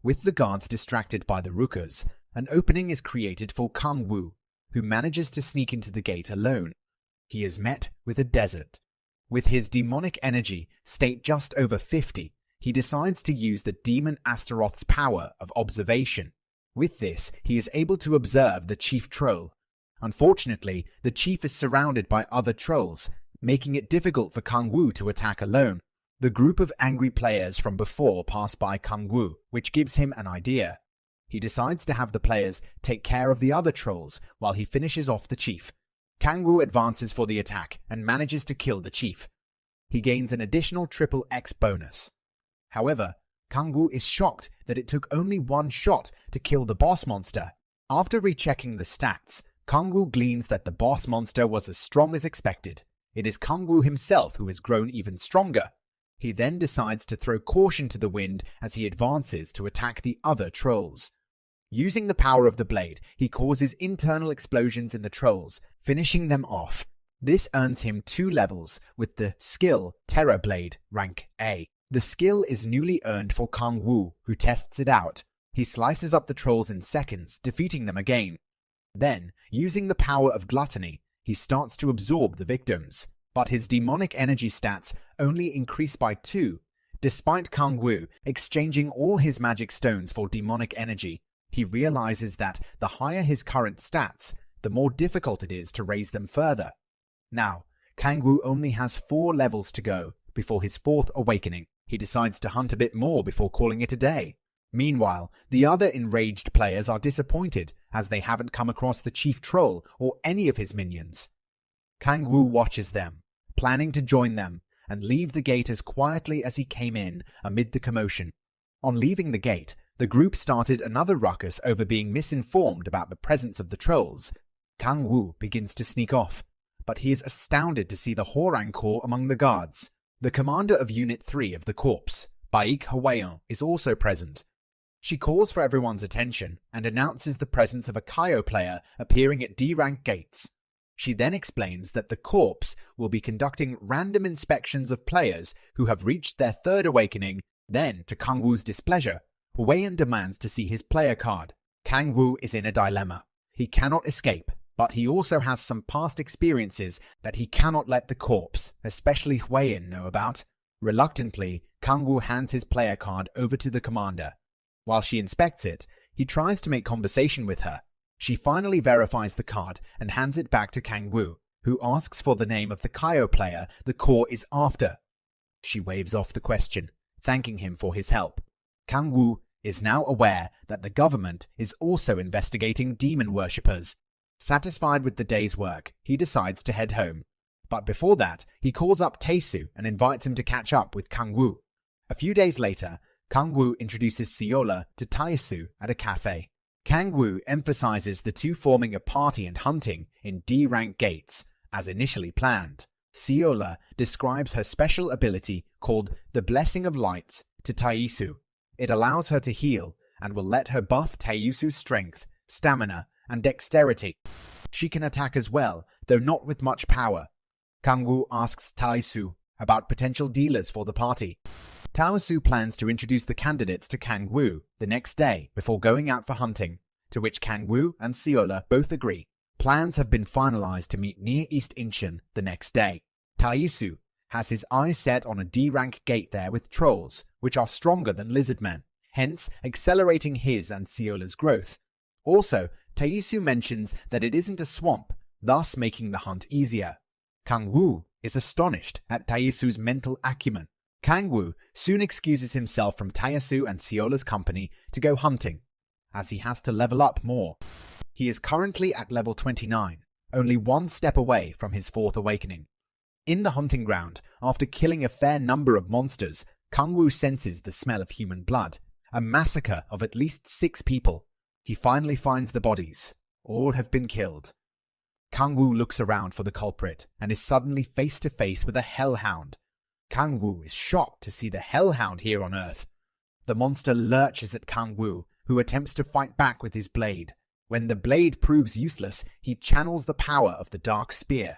With the guards distracted by the rookers, an opening is created for Kang Wu, who manages to sneak into the gate alone. He is met with a desert. With his demonic energy, state just over 50, he decides to use the demon Astaroth's power of observation. With this, he is able to observe the chief troll. Unfortunately, the chief is surrounded by other trolls, making it difficult for Kang Wu to attack alone. The group of angry players from before pass by Kang Wu, which gives him an idea. He decides to have the players take care of the other trolls while he finishes off the chief. Kang Wu advances for the attack and manages to kill the chief. He gains an additional XXX bonus. However, Kang Wu is shocked that it took only 1 shot to kill the boss monster. After rechecking the stats, Kang Wu gleans that the boss monster was as strong as expected. It is Kang Wu himself who has grown even stronger. He then decides to throw caution to the wind as he advances to attack the other trolls. Using the power of the blade, he causes internal explosions in the trolls, finishing them off. This earns him 2 levels with the skill Terror Blade, rank A. The skill is newly earned for Kang Wu, who tests it out. He slices up the trolls in seconds, defeating them again. Then, using the power of gluttony, he starts to absorb the victims. but his demonic energy stats only increase by 2. Despite Kang Wu exchanging all his magic stones for demonic energy, he realizes that the higher his current stats, the more difficult it is to raise them further. Now, Kang Wu only has 4 levels to go before his 4th awakening. He decides to hunt a bit more before calling it a day. Meanwhile, the other enraged players are disappointed as they haven't come across the chief troll or any of his minions. Kang Wu watches them, planning to join them and leave the gate as quietly as he came in amid the commotion. On leaving the gate, the group started another ruckus over being misinformed about the presence of the trolls. Kang Wu begins to sneak off, but he is astounded to see the Horang Corps among the guards. The commander of Unit 3 of the Corps, Baik Hwayon, is also present. She calls for everyone's attention and announces the presence of a Kaio player appearing at D-rank gates. She then explains that the Corps will be conducting random inspections of players who have reached their 3rd awakening. Then, to Kang Wu's displeasure, Hwayon demands to see his player card. Kang Wu is in a dilemma. He cannot escape, but he also has some past experiences that he cannot let the Corps, especially Hwayon, know about. Reluctantly, Kang Wu hands his player card over to the commander. While she inspects it, he tries to make conversation with her. She finally verifies the card and hands it back to Kang Wu, who asks for the name of the Kaio player the Corps is after. She waves off the question, thanking him for his help. Kang Wu is now aware that the government is also investigating demon worshippers. Satisfied with the day's work, he decides to head home. But before that, he calls up Taesu and invites him to catch up with Kang Wu. A few days later, Kang Wu introduces Seola to Taesu at a cafe. Kang Wu emphasizes the two forming a party and hunting in D-rank gates, as initially planned. Seola describes her special ability called the Blessing of Lights to Taesu. It allows her to heal and will let her buff Taesu's strength, stamina, and dexterity. She can attack as well, though not with much power. Kang Wu asks Taesu about potential dealers for the party. Taesu plans to introduce the candidates to Kang Wu the next day before going out for hunting, to which Kang Wu and Seola both agree. Plans have been finalized to meet near East Incheon the next day. Taesu has his eyes set on a D-rank gate there with trolls, which are stronger than lizardmen, hence accelerating his and Seola's growth. Also, Taesu mentions that it isn't a swamp, thus making the hunt easier. Kang Wu is astonished at Taesu's mental acumen. Kang Wu soon excuses himself from Taesu and Seola's company to go hunting, as he has to level up more. He is currently at level 29, only one step away from his 4th awakening. In the hunting ground, after killing a fair number of monsters, Kang Wu senses the smell of human blood, a massacre of at least 6 people. He finally finds the bodies. All have been killed. Kang Wu looks around for the culprit and is suddenly face to face with a hellhound. Kang Wu is shocked to see the hellhound here on Earth. The monster lurches at Kang Wu, who attempts to fight back with his blade. When the blade proves useless, he channels the power of the dark spear.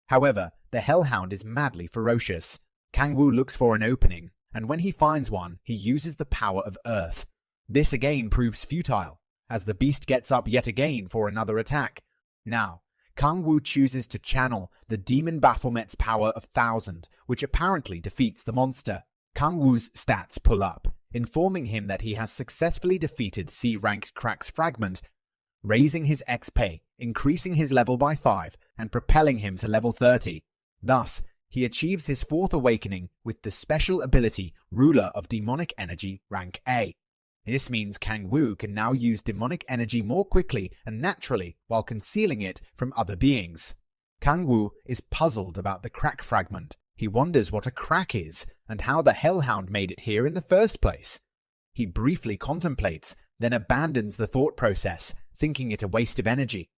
However, the hellhound is madly ferocious. Kang Wu looks for an opening, and when he finds one, he uses the power of Earth. This again proves futile, as the beast gets up yet again for another attack. Now, Kang Wu chooses to channel the Demon Baphomet's power of 1000, which apparently defeats the monster. Kang Wu's stats pull up, informing him that he has successfully defeated C-rank Crack's Fragment, raising his XP, increasing his level by 5, and propelling him to level 30. Thus, he achieves his 4th awakening with the special ability Ruler of Demonic Energy rank A. This means Kang Wu can now use demonic energy more quickly and naturally while concealing it from other beings. Kang Wu is puzzled about the Crack Fragment. He wonders what a crack is and how the Hellhound made it here in the first place. He briefly contemplates, then abandons the thought process, thinking it a waste of energy.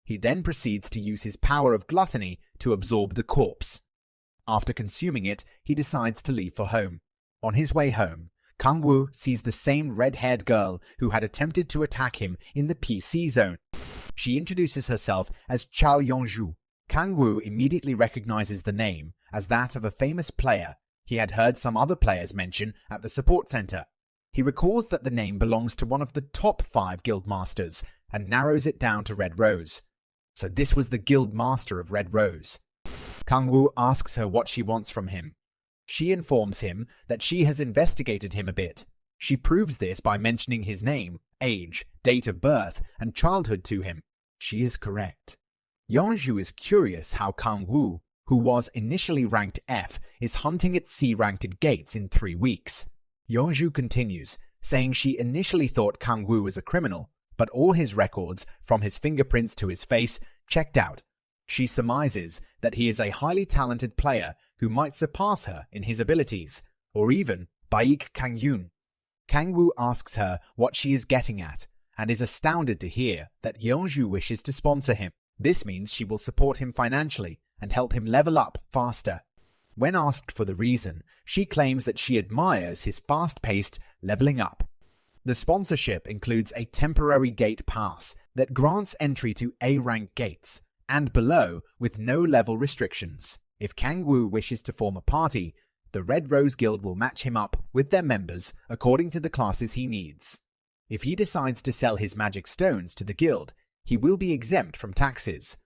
He then proceeds to use his power of gluttony to absorb the corpse. After consuming it, he decides to leave for home. On his way home, Kang Wu sees the same red-haired girl who had attempted to attack him in the PC zone. She introduces herself as Chao Yongzhu. Kang Wu immediately recognizes the name as that of a famous player he had heard some other players mention at the support center. He recalls that the name belongs to one of the top 5 guild masters and narrows it down to Red Rose. So this was the guild master of Red Rose. Kang Wu asks her what she wants from him. She informs him that she has investigated him a bit. She proves this by mentioning his name, age, date of birth, and childhood to him. She is correct. Yongzhu is curious how Kang Wu, who was initially ranked F, is hunting at C-ranked gates in 3 weeks. Yongzhu continues, saying she initially thought Kang Wu was a criminal, but all his records, from his fingerprints to his face, checked out. She surmises that he is a highly talented player who might surpass her in his abilities, or even Baek Kangyun. Kang Wu asks her what she is getting at, and is astounded to hear that Yongzhu wishes to sponsor him. This means she will support him financially and help him level up faster. When asked for the reason, she claims that she admires his fast-paced leveling up. The sponsorship includes a temporary gate pass that grants entry to A-rank gates, and below with no level restrictions. If Kang Wu wishes to form a party, the Red Rose Guild will match him up with their members according to the classes he needs. If he decides to sell his magic stones to the guild, he will be exempt from taxes.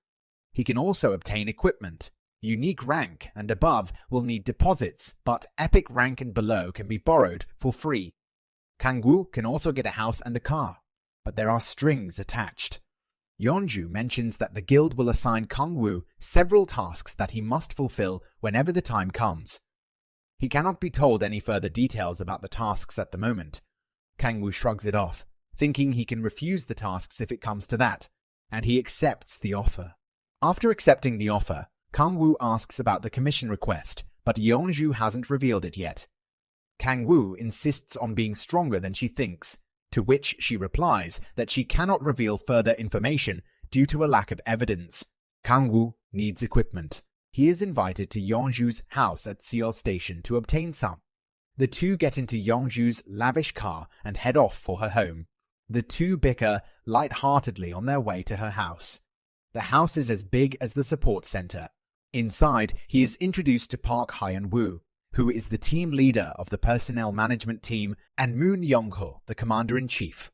He can also obtain equipment. Unique rank and above will need deposits, but epic rank and below can be borrowed for free. Kang Wu can also get a house and a car, but there are strings attached. Yongzhu mentions that the guild will assign Kang Wu several tasks that he must fulfill whenever the time comes. He cannot be told any further details about the tasks at the moment. Kang Wu shrugs it off, thinking he can refuse the tasks if it comes to that, and he accepts the offer. After accepting the offer, Kang Wu asks about the commission request, but Yongzhu hasn't revealed it yet. Kang Wu insists on being stronger than she thinks, to which she replies that she cannot reveal further information due to a lack of evidence. Kang Wu needs equipment. He is invited to Yongzhu's house at Seoul Station to obtain some. The two get into Yongzhu's lavish car and head off for her home. The two bicker light-heartedly on their way to her house. The house is as big as the support center. Inside, he is introduced to Park Hyun-woo, who is the team leader of the personnel management team, and Moon Young-ho, the commander-in-chief.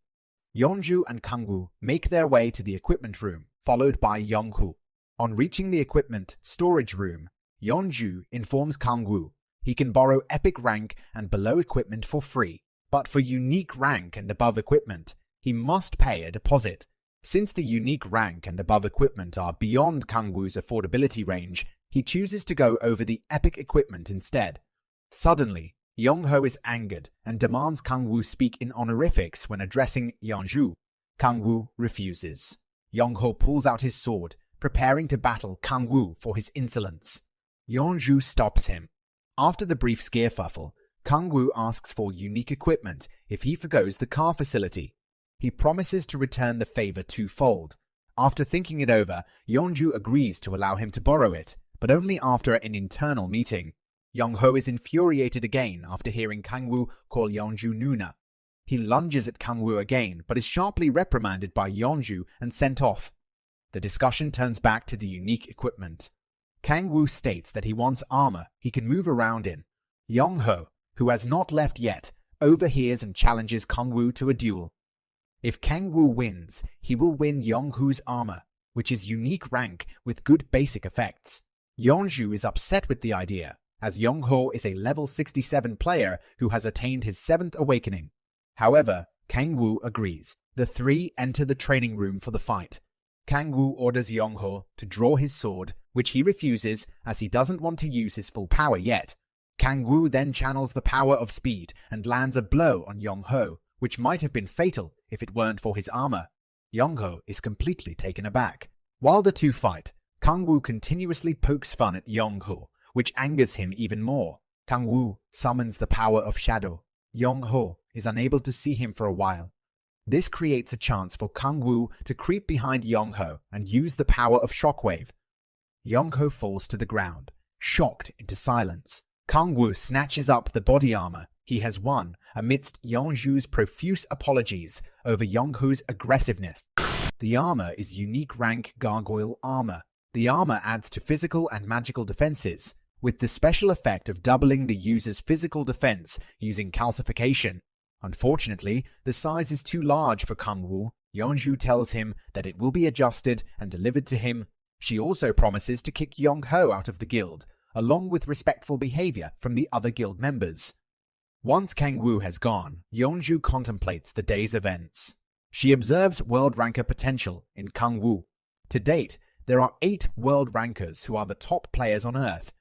Yongzhu and Kang Wu make their way to the equipment room, followed by Young-ho. On reaching the equipment storage room, Yongzhu informs Kang Wu he can borrow epic rank and below equipment for free, but for unique rank and above equipment, he must pay a deposit. Since the unique rank and above equipment are beyond Kang Wu's affordability range, he chooses to go over the epic equipment instead. Suddenly, Young-ho is angered and demands Kang Wu speak in honorifics when addressing Yongzhu. Kang Wu refuses. Young-ho pulls out his sword, preparing to battle Kang Wu for his insolence. Yongzhu stops him. After the brief scarefuffle, Kang Wu asks for unique equipment if he forgoes the car facility. He promises to return the favor twofold. After thinking it over, Yongzhu agrees to allow him to borrow it, but only after an internal meeting. Young-ho is infuriated again after hearing Kang Wu call Yongzhu Nuna. He lunges at Kang Wu again, but is sharply reprimanded by Yongzhu and sent off. The discussion turns back to the unique equipment. Kang Wu states that he wants armor he can move around in. Young-ho, who has not left yet, overhears and challenges Kang Wu to a duel. If Kang Wu wins, he will win Young-ho's armor, which is unique rank with good basic effects. Yongzhu is upset with the idea, as Young-ho is a level 67 player who has attained his 7th awakening. However, Kang Wu agrees. The three enter the training room for the fight. Kang Wu orders Young-ho to draw his sword, which he refuses as he doesn't want to use his full power yet. Kang Wu then channels the power of speed and lands a blow on Young-ho, which might have been fatal if it weren't for his armor. Young-ho is completely taken aback. While the two fight, Kang Wu continuously pokes fun at Young-ho, which angers him even more. Kang Wu summons the power of shadow. Young-ho is unable to see him for a while. This creates a chance for Kang Wu to creep behind Young-ho and use the power of shockwave. Young-ho falls to the ground, shocked into silence. Kang Wu snatches up the body armor he has won amidst Yongzhu's profuse apologies over Young-ho's aggressiveness. The armor is unique rank gargoyle armor. The armor adds to physical and magical defenses, with the special effect of doubling the user's physical defense using calcification. Unfortunately, the size is too large for Kang Wu. Yongzhu tells him that it will be adjusted and delivered to him She also promises to kick Yong-ho out of the guild, along with respectful behavior from the other guild members. Once Kang-woo has gone, Yeonju contemplates the day's events. She observes world ranker potential in Kang-woo. To date, there are 8 world rankers who are the top players on Earth.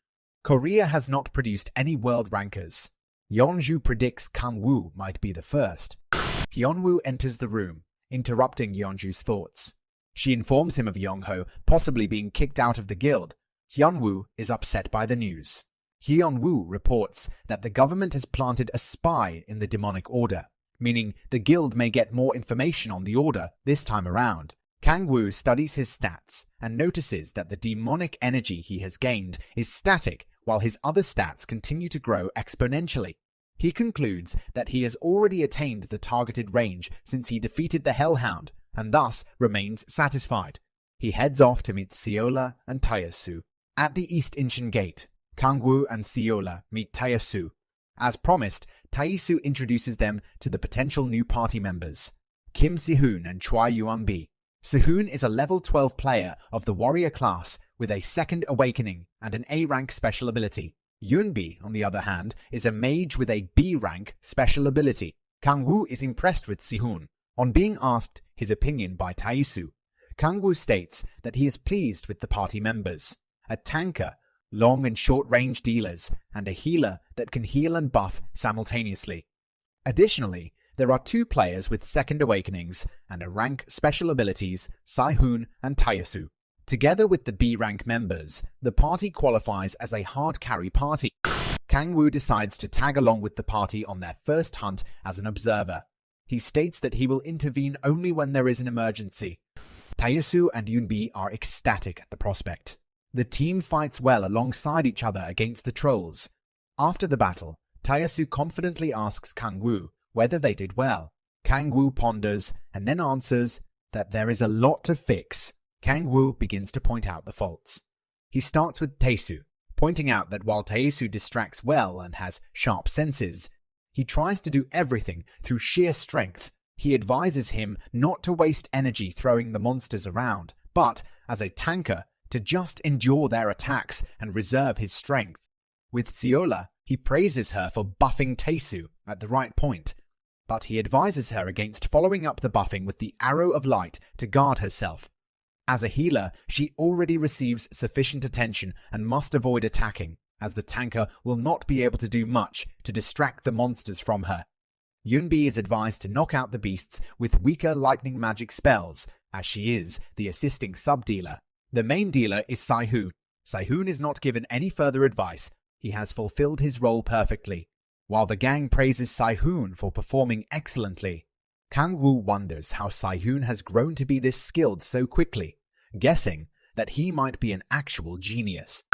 Korea has not produced any world rankers. Yeonju predicts Kang-woo might be the first. Hyunwoo enters the room, interrupting Yeonju's thoughts. She informs him of Yong-ho possibly being kicked out of the guild. Hyunwoo is upset by the news. Hyunwoo reports that the government has planted a spy in the demonic order, meaning the guild may get more information on the order this time around. Kang-woo studies his stats and notices that the demonic energy he has gained is static while his other stats continue to grow exponentially. He concludes that he has already attained the targeted range since he defeated the Hellhound and thus remains satisfied. He heads off to meet Seola and Taesu. At the East Incheon Gate, Kang-woo and Seola meet Taesu. As promised, Taesu introduces them to the potential new party members, Kim Si-hoon and Choi Yuan-bi. Si-hoon is a level 12 player of the warrior class with a second awakening and an A-rank special ability. Yun-bi, on the other hand, is a mage with a B-rank special ability. Kang-woo is impressed with Si-hoon. On being asked his opinion by Taesu, Kang-woo states that he is pleased with the party members. A tanker, long and short-range dealers, and a healer that can heal and buff simultaneously. Additionally, there are 2 players with second awakenings and a rank special abilities, Si-hoon and Taesu. Together with the B-rank members, the party qualifies as a hard carry party. Kang-woo decides to tag along with the party on their first hunt as an observer. He states that he will intervene only when there is an emergency. Taesu and Yun-bi are ecstatic at the prospect. The team fights well alongside each other against the trolls. After the battle, Taesu confidently asks Kang-woo whether they did well. Kang-woo ponders and then answers that there is a lot to fix. Kang-woo begins to point out the faults. He starts with Taesu, pointing out that while Taesu distracts well and has sharp senses, he tries to do everything through sheer strength. He advises him not to waste energy throwing the monsters around, but, as a tanker, to just endure their attacks and reserve his strength. With Seola, he praises her for buffing Taesu at the right point, but he advises her against following up the buffing with the Arrow of Light to guard herself. As a healer, she already receives sufficient attention and must avoid attacking, as the tanker will not be able to do much to distract the monsters from her. Yun-bi is advised to knock out the beasts with weaker lightning magic spells, as she is the assisting sub-dealer. The main dealer is Si-hoon. Si-hoon is not given any further advice. He has fulfilled his role perfectly. While the gang praises Si-hoon for performing excellently, Kang-woo wonders how Si-hoon has grown to be this skilled so quickly, guessing that he might be an actual genius.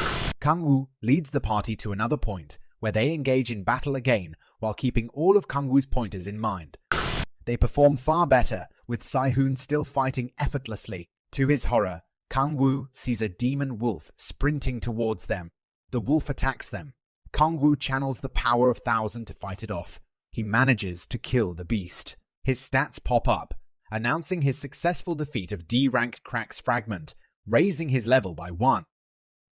Kang-woo leads the party to another point, where they engage in battle again while keeping all of Kang-woo's pointers in mind. They perform far better, with Si-hoon still fighting effortlessly. To his horror, Kang-woo sees a demon wolf sprinting towards them. The wolf attacks them. Kang-woo channels the power of Thousand to fight it off. He manages to kill the beast. His stats pop up, announcing his successful defeat of D-rank Crack's Fragment, raising his level by 1.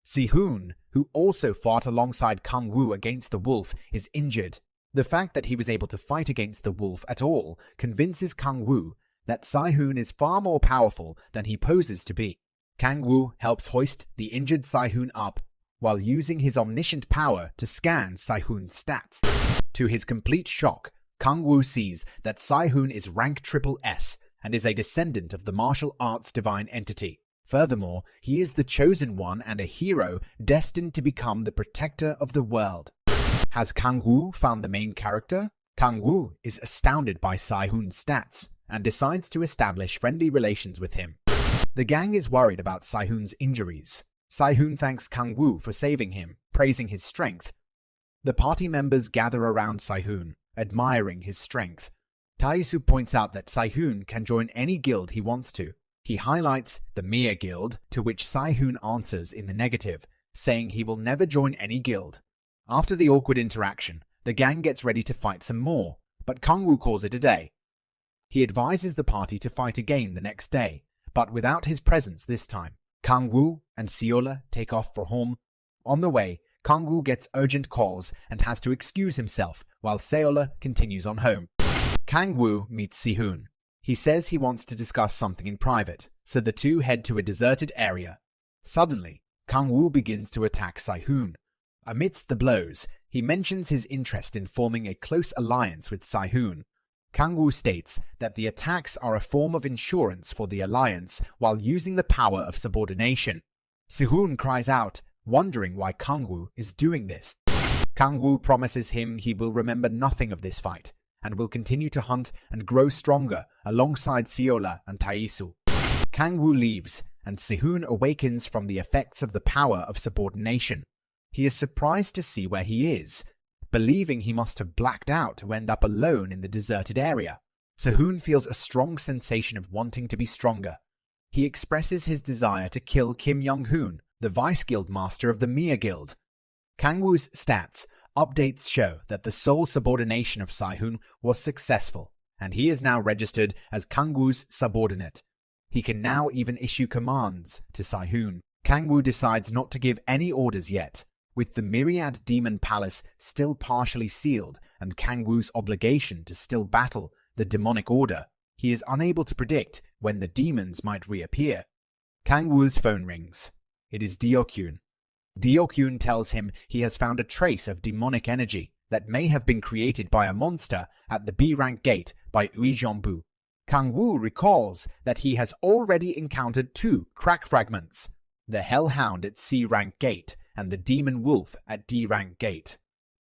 Si-hoon, who also fought alongside Kang-woo against the wolf, is injured. The fact that he was able to fight against the wolf at all convinces Kang-woo that Si-hoon is far more powerful than he poses to be. Kang-woo helps hoist the injured Si-hoon up, while using his omniscient power to scan Si-hoon's stats. To his complete shock, Kang-woo sees that Si-hoon is rank SS and is a descendant of the martial arts divine entity. Furthermore, he is the chosen one and a hero destined to become the protector of the world. Has Kang-woo found the main character? Kang-woo is astounded by Si-hoon's stats and decides to establish friendly relations with him. The gang is worried about Si-hoon's injuries. Si-hoon thanks Kang-woo for saving him, praising his strength. The party members gather around Si-hoon, admiring his strength. Taesu points out that Si-hoon can join any guild he wants to. He highlights the Mia Guild, to which Si-hoon answers in the negative, saying he will never join any guild. After the awkward interaction, the gang gets ready to fight some more, but Kang-woo calls it a day. He advises the party to fight again the next day, but without his presence this time. Kang Wu and Seola take off for home. On the way, Kang Wu gets urgent calls and has to excuse himself while Seola continues on home. Kang Wu meets Si-hoon. He says he wants to discuss something in private, so the two head to a deserted area. Suddenly, Kang Wu begins to attack Si-hoon. Amidst the blows, he mentions his interest in forming a close alliance with Si-hoon. Kang Wu states that the attacks are a form of insurance for the alliance while using the power of subordination. Si-hoon cries out, wondering why Kang Wu is doing this. Kang Wu promises him he will remember nothing of this fight and will continue to hunt and grow stronger alongside Seola and Taesu. Kang Wu leaves, and Si-hoon awakens from the effects of the power of subordination. He is surprised to see where he is, believing he must have blacked out to end up alone in the deserted area. Si-hoon feels a strong sensation of wanting to be stronger. He expresses his desire to kill Kim Young-hoon, the Vice Guild Master of the Mia Guild. Kang Wu's stats updates show that the sole subordination of Si-hoon was successful, and he is now registered as Kang Wu's subordinate. He can now even issue commands to Si-hoon. Kang Wu decides not to give any orders yet. With the Myriad Demon Palace still partially sealed and Kang Wu's obligation to still battle the demonic order, he is unable to predict when the demons might reappear. Kang Wu's phone rings. It is Dio-kyun. Dio-kyun tells him he has found a trace of demonic energy that may have been created by a monster at the B-rank gate by Uijeonbu. Kang Wu recalls that he has already encountered two crack fragments, the Hellhound at C-rank gate and the Demon Wolf at D-rank gate.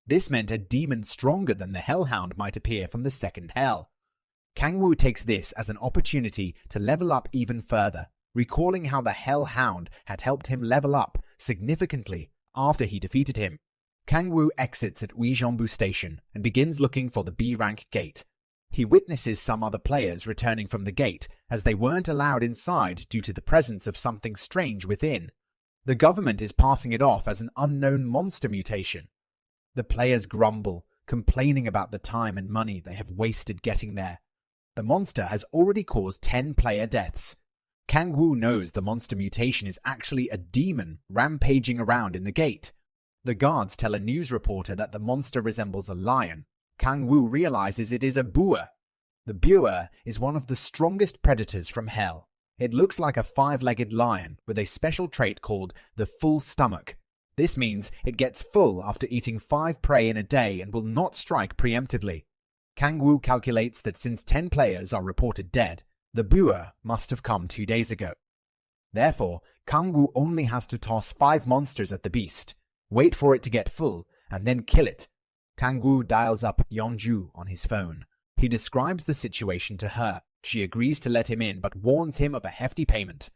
This meant a demon stronger than the Hellhound might appear from the second hell. Kang Wu takes this as an opportunity to level up even further, recalling how the Hellhound had helped him level up significantly after he defeated him. Kang Wu exits at Uijeonbu Station and begins looking for the B-rank gate. He witnesses some other players returning from the gate as they weren't allowed inside due to the presence of something strange within. The government is passing it off as an unknown monster mutation. The players grumble, complaining about the time and money they have wasted getting there. The monster has already caused 10 player deaths. Kang Wu knows the monster mutation is actually a demon rampaging around in the gate. The guards tell a news reporter that the monster resembles a lion. Kang Wu realizes it is a boer. The boer is one of the strongest predators from hell. It looks like a 5-legged lion with a special trait called the full stomach. This means it gets full after eating 5 prey in a day and will not strike preemptively. Kang Wu calculates that since 10 players are reported dead, the boer must have come 2 days ago. Therefore, Kang Wu only has to toss 5 monsters at the beast, wait for it to get full, and then kill it. Kang Wu dials up Yeonju on his phone. He describes the situation to her. She agrees to let him in but warns him of a hefty payment.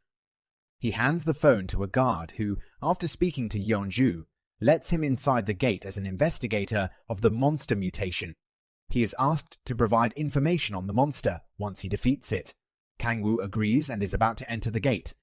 He hands the phone to a guard who, after speaking to Yeonju, lets him inside the gate as an investigator of the monster mutation. He is asked to provide information on the monster once he defeats it. Kang Wu agrees and is about to enter the gate,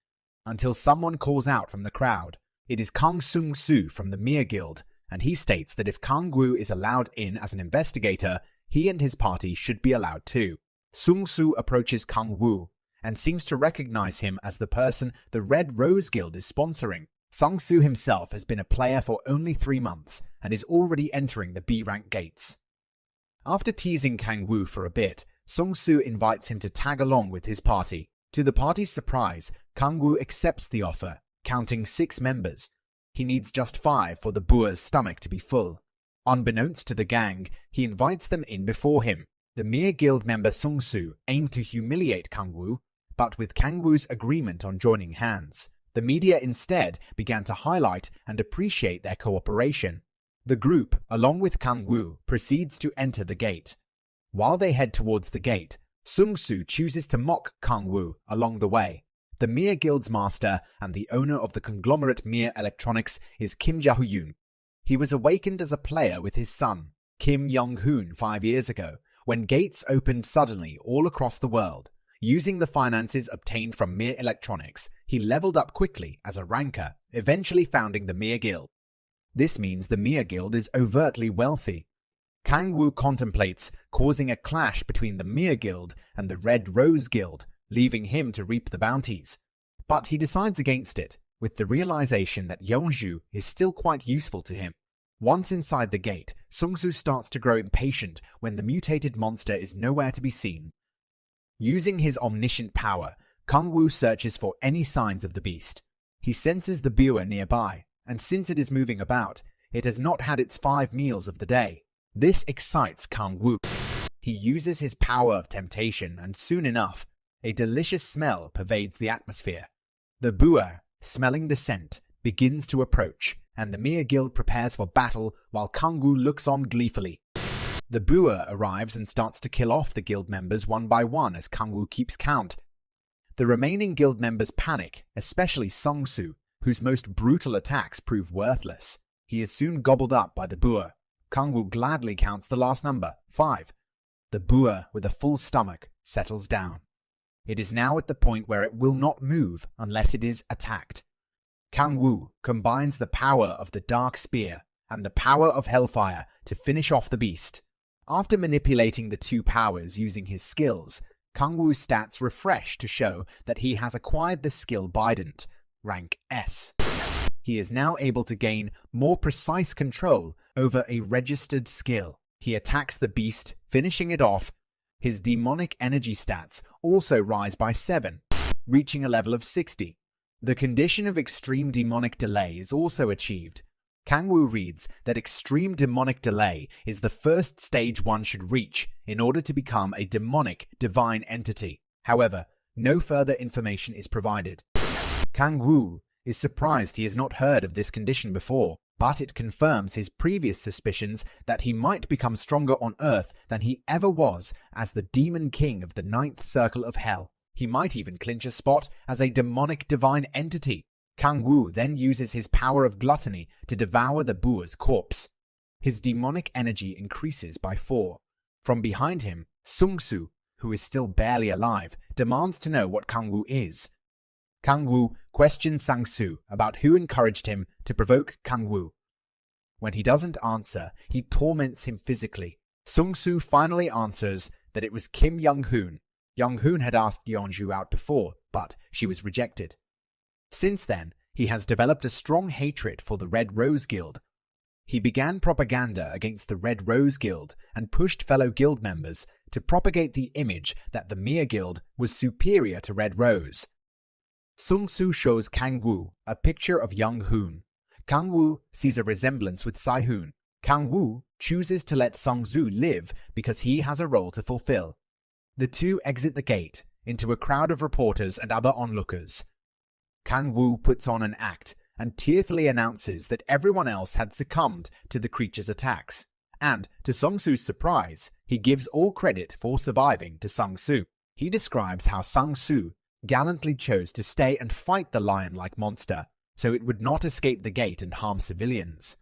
until someone calls out from the crowd. It is Kang Sung-soo from the Mia Guild, and he states that if Kang Wu is allowed in as an investigator, he and his party should be allowed too. Sung-soo approaches Kang Wu and seems to recognize him as the person the Red Rose Guild is sponsoring. Sung-soo himself has been a player for only 3 months and is already entering the B-rank gates. After teasing Kang Wu for a bit, Sung-soo invites him to tag along with his party. To the party's surprise, Kang Wu accepts the offer, counting 6 members. He needs just 5 for the boer's stomach to be full. Unbeknownst to the gang, he invites them in before him. The Mia Guild member Sung-soo aimed to humiliate Kang Wu, but with Kang Wu's agreement on joining hands, the media instead began to highlight and appreciate their cooperation. The group, along with Kang Wu, proceeds to enter the gate. While they head towards the gate, Sung-soo chooses to mock Kang Wu along the way. The Mia Guild's master and the owner of the conglomerate Mia Electronics is Kim Ja-hoon. He was awakened as a player with his son, Kim Young-hoon, 5 years ago, when gates opened suddenly all across the world. Using the finances obtained from Mia Electronics, he leveled up quickly as a ranker, eventually founding the Mia Guild. This means the Mia Guild is overtly wealthy. Kang Wu contemplates causing a clash between the Mia Guild and the Red Rose Guild, leaving him to reap the bounties. but he decides against it, with the realization that Yongzhu is still quite useful to him. Once inside the gate, Sun Tzu starts to grow impatient when the mutated monster is nowhere to be seen. Using his omniscient power, Kang Wu searches for any signs of the beast. He senses the Bua nearby, and since it is moving about, it has not had its 5 meals of the day. This excites Kang Wu. He uses his power of temptation, and soon enough, a delicious smell pervades the atmosphere. The Bua, smelling the scent, begins to approach, and the Mia Guild prepares for battle while Kang Wu looks on gleefully. The Bua arrives and starts to kill off the guild members one by one as Kang Wu keeps count. The remaining guild members panic, especially Sun Tzu, whose most brutal attacks prove worthless. He is soon gobbled up by the Bua. Kang Wu gladly counts the last number, 5. The Bua, with a full stomach, settles down. It is now at the point where it will not move unless it is attacked. Kang Wu combines the power of the Dark Spear and the power of Hellfire to finish off the beast. After manipulating the 2 powers using his skills, Kang Wu's stats refresh to show that he has acquired the skill Bident, rank S. He is now able to gain more precise control over a registered skill. He attacks the beast, finishing it off. His demonic energy stats also rise by 7, reaching a level of 60. The condition of extreme demonic delay is also achieved. Kang Wu reads that extreme demonic delay is the first stage one should reach in order to become a demonic divine entity. However, no further information is provided. Kang Wu is surprised he has not heard of this condition before, but it confirms his previous suspicions that he might become stronger on Earth than he ever was as the Demon King of the 9th Circle of Hell. He might even clinch a spot as a demonic divine entity. Kang Wu then uses his power of gluttony to devour the Bua's corpse. His demonic energy increases by 4. From behind him, Sun Tzu, who is still barely alive, demands to know what Kang Wu is. Kang Wu questions Sun Tzu about who encouraged him to provoke Kang Wu. When he doesn't answer, he torments him physically. Sun Tzu finally answers that it was Kim Young-hoon. Young-hoon had asked Yongzhu out before, but she was rejected. Since then, he has developed a strong hatred for the Red Rose Guild. He began propaganda against the Red Rose Guild and pushed fellow guild members to propagate the image that the Mia Guild was superior to Red Rose. Sun Tzu shows Kang Wu a picture of Young-hoon. Kang Wu sees a resemblance with Sai-hoon. Kang Wu chooses to let Sun Tzu live because he has a role to fulfill. The two exit the gate into a crowd of reporters and other onlookers. Kang Wu puts on an act and tearfully announces that everyone else had succumbed to the creature's attacks. And, to Sun Tzu's surprise, he gives all credit for surviving to Sun Tzu. He describes how Sun Tzu gallantly chose to stay and fight the lion-like monster, so it would not escape the gate and harm civilians.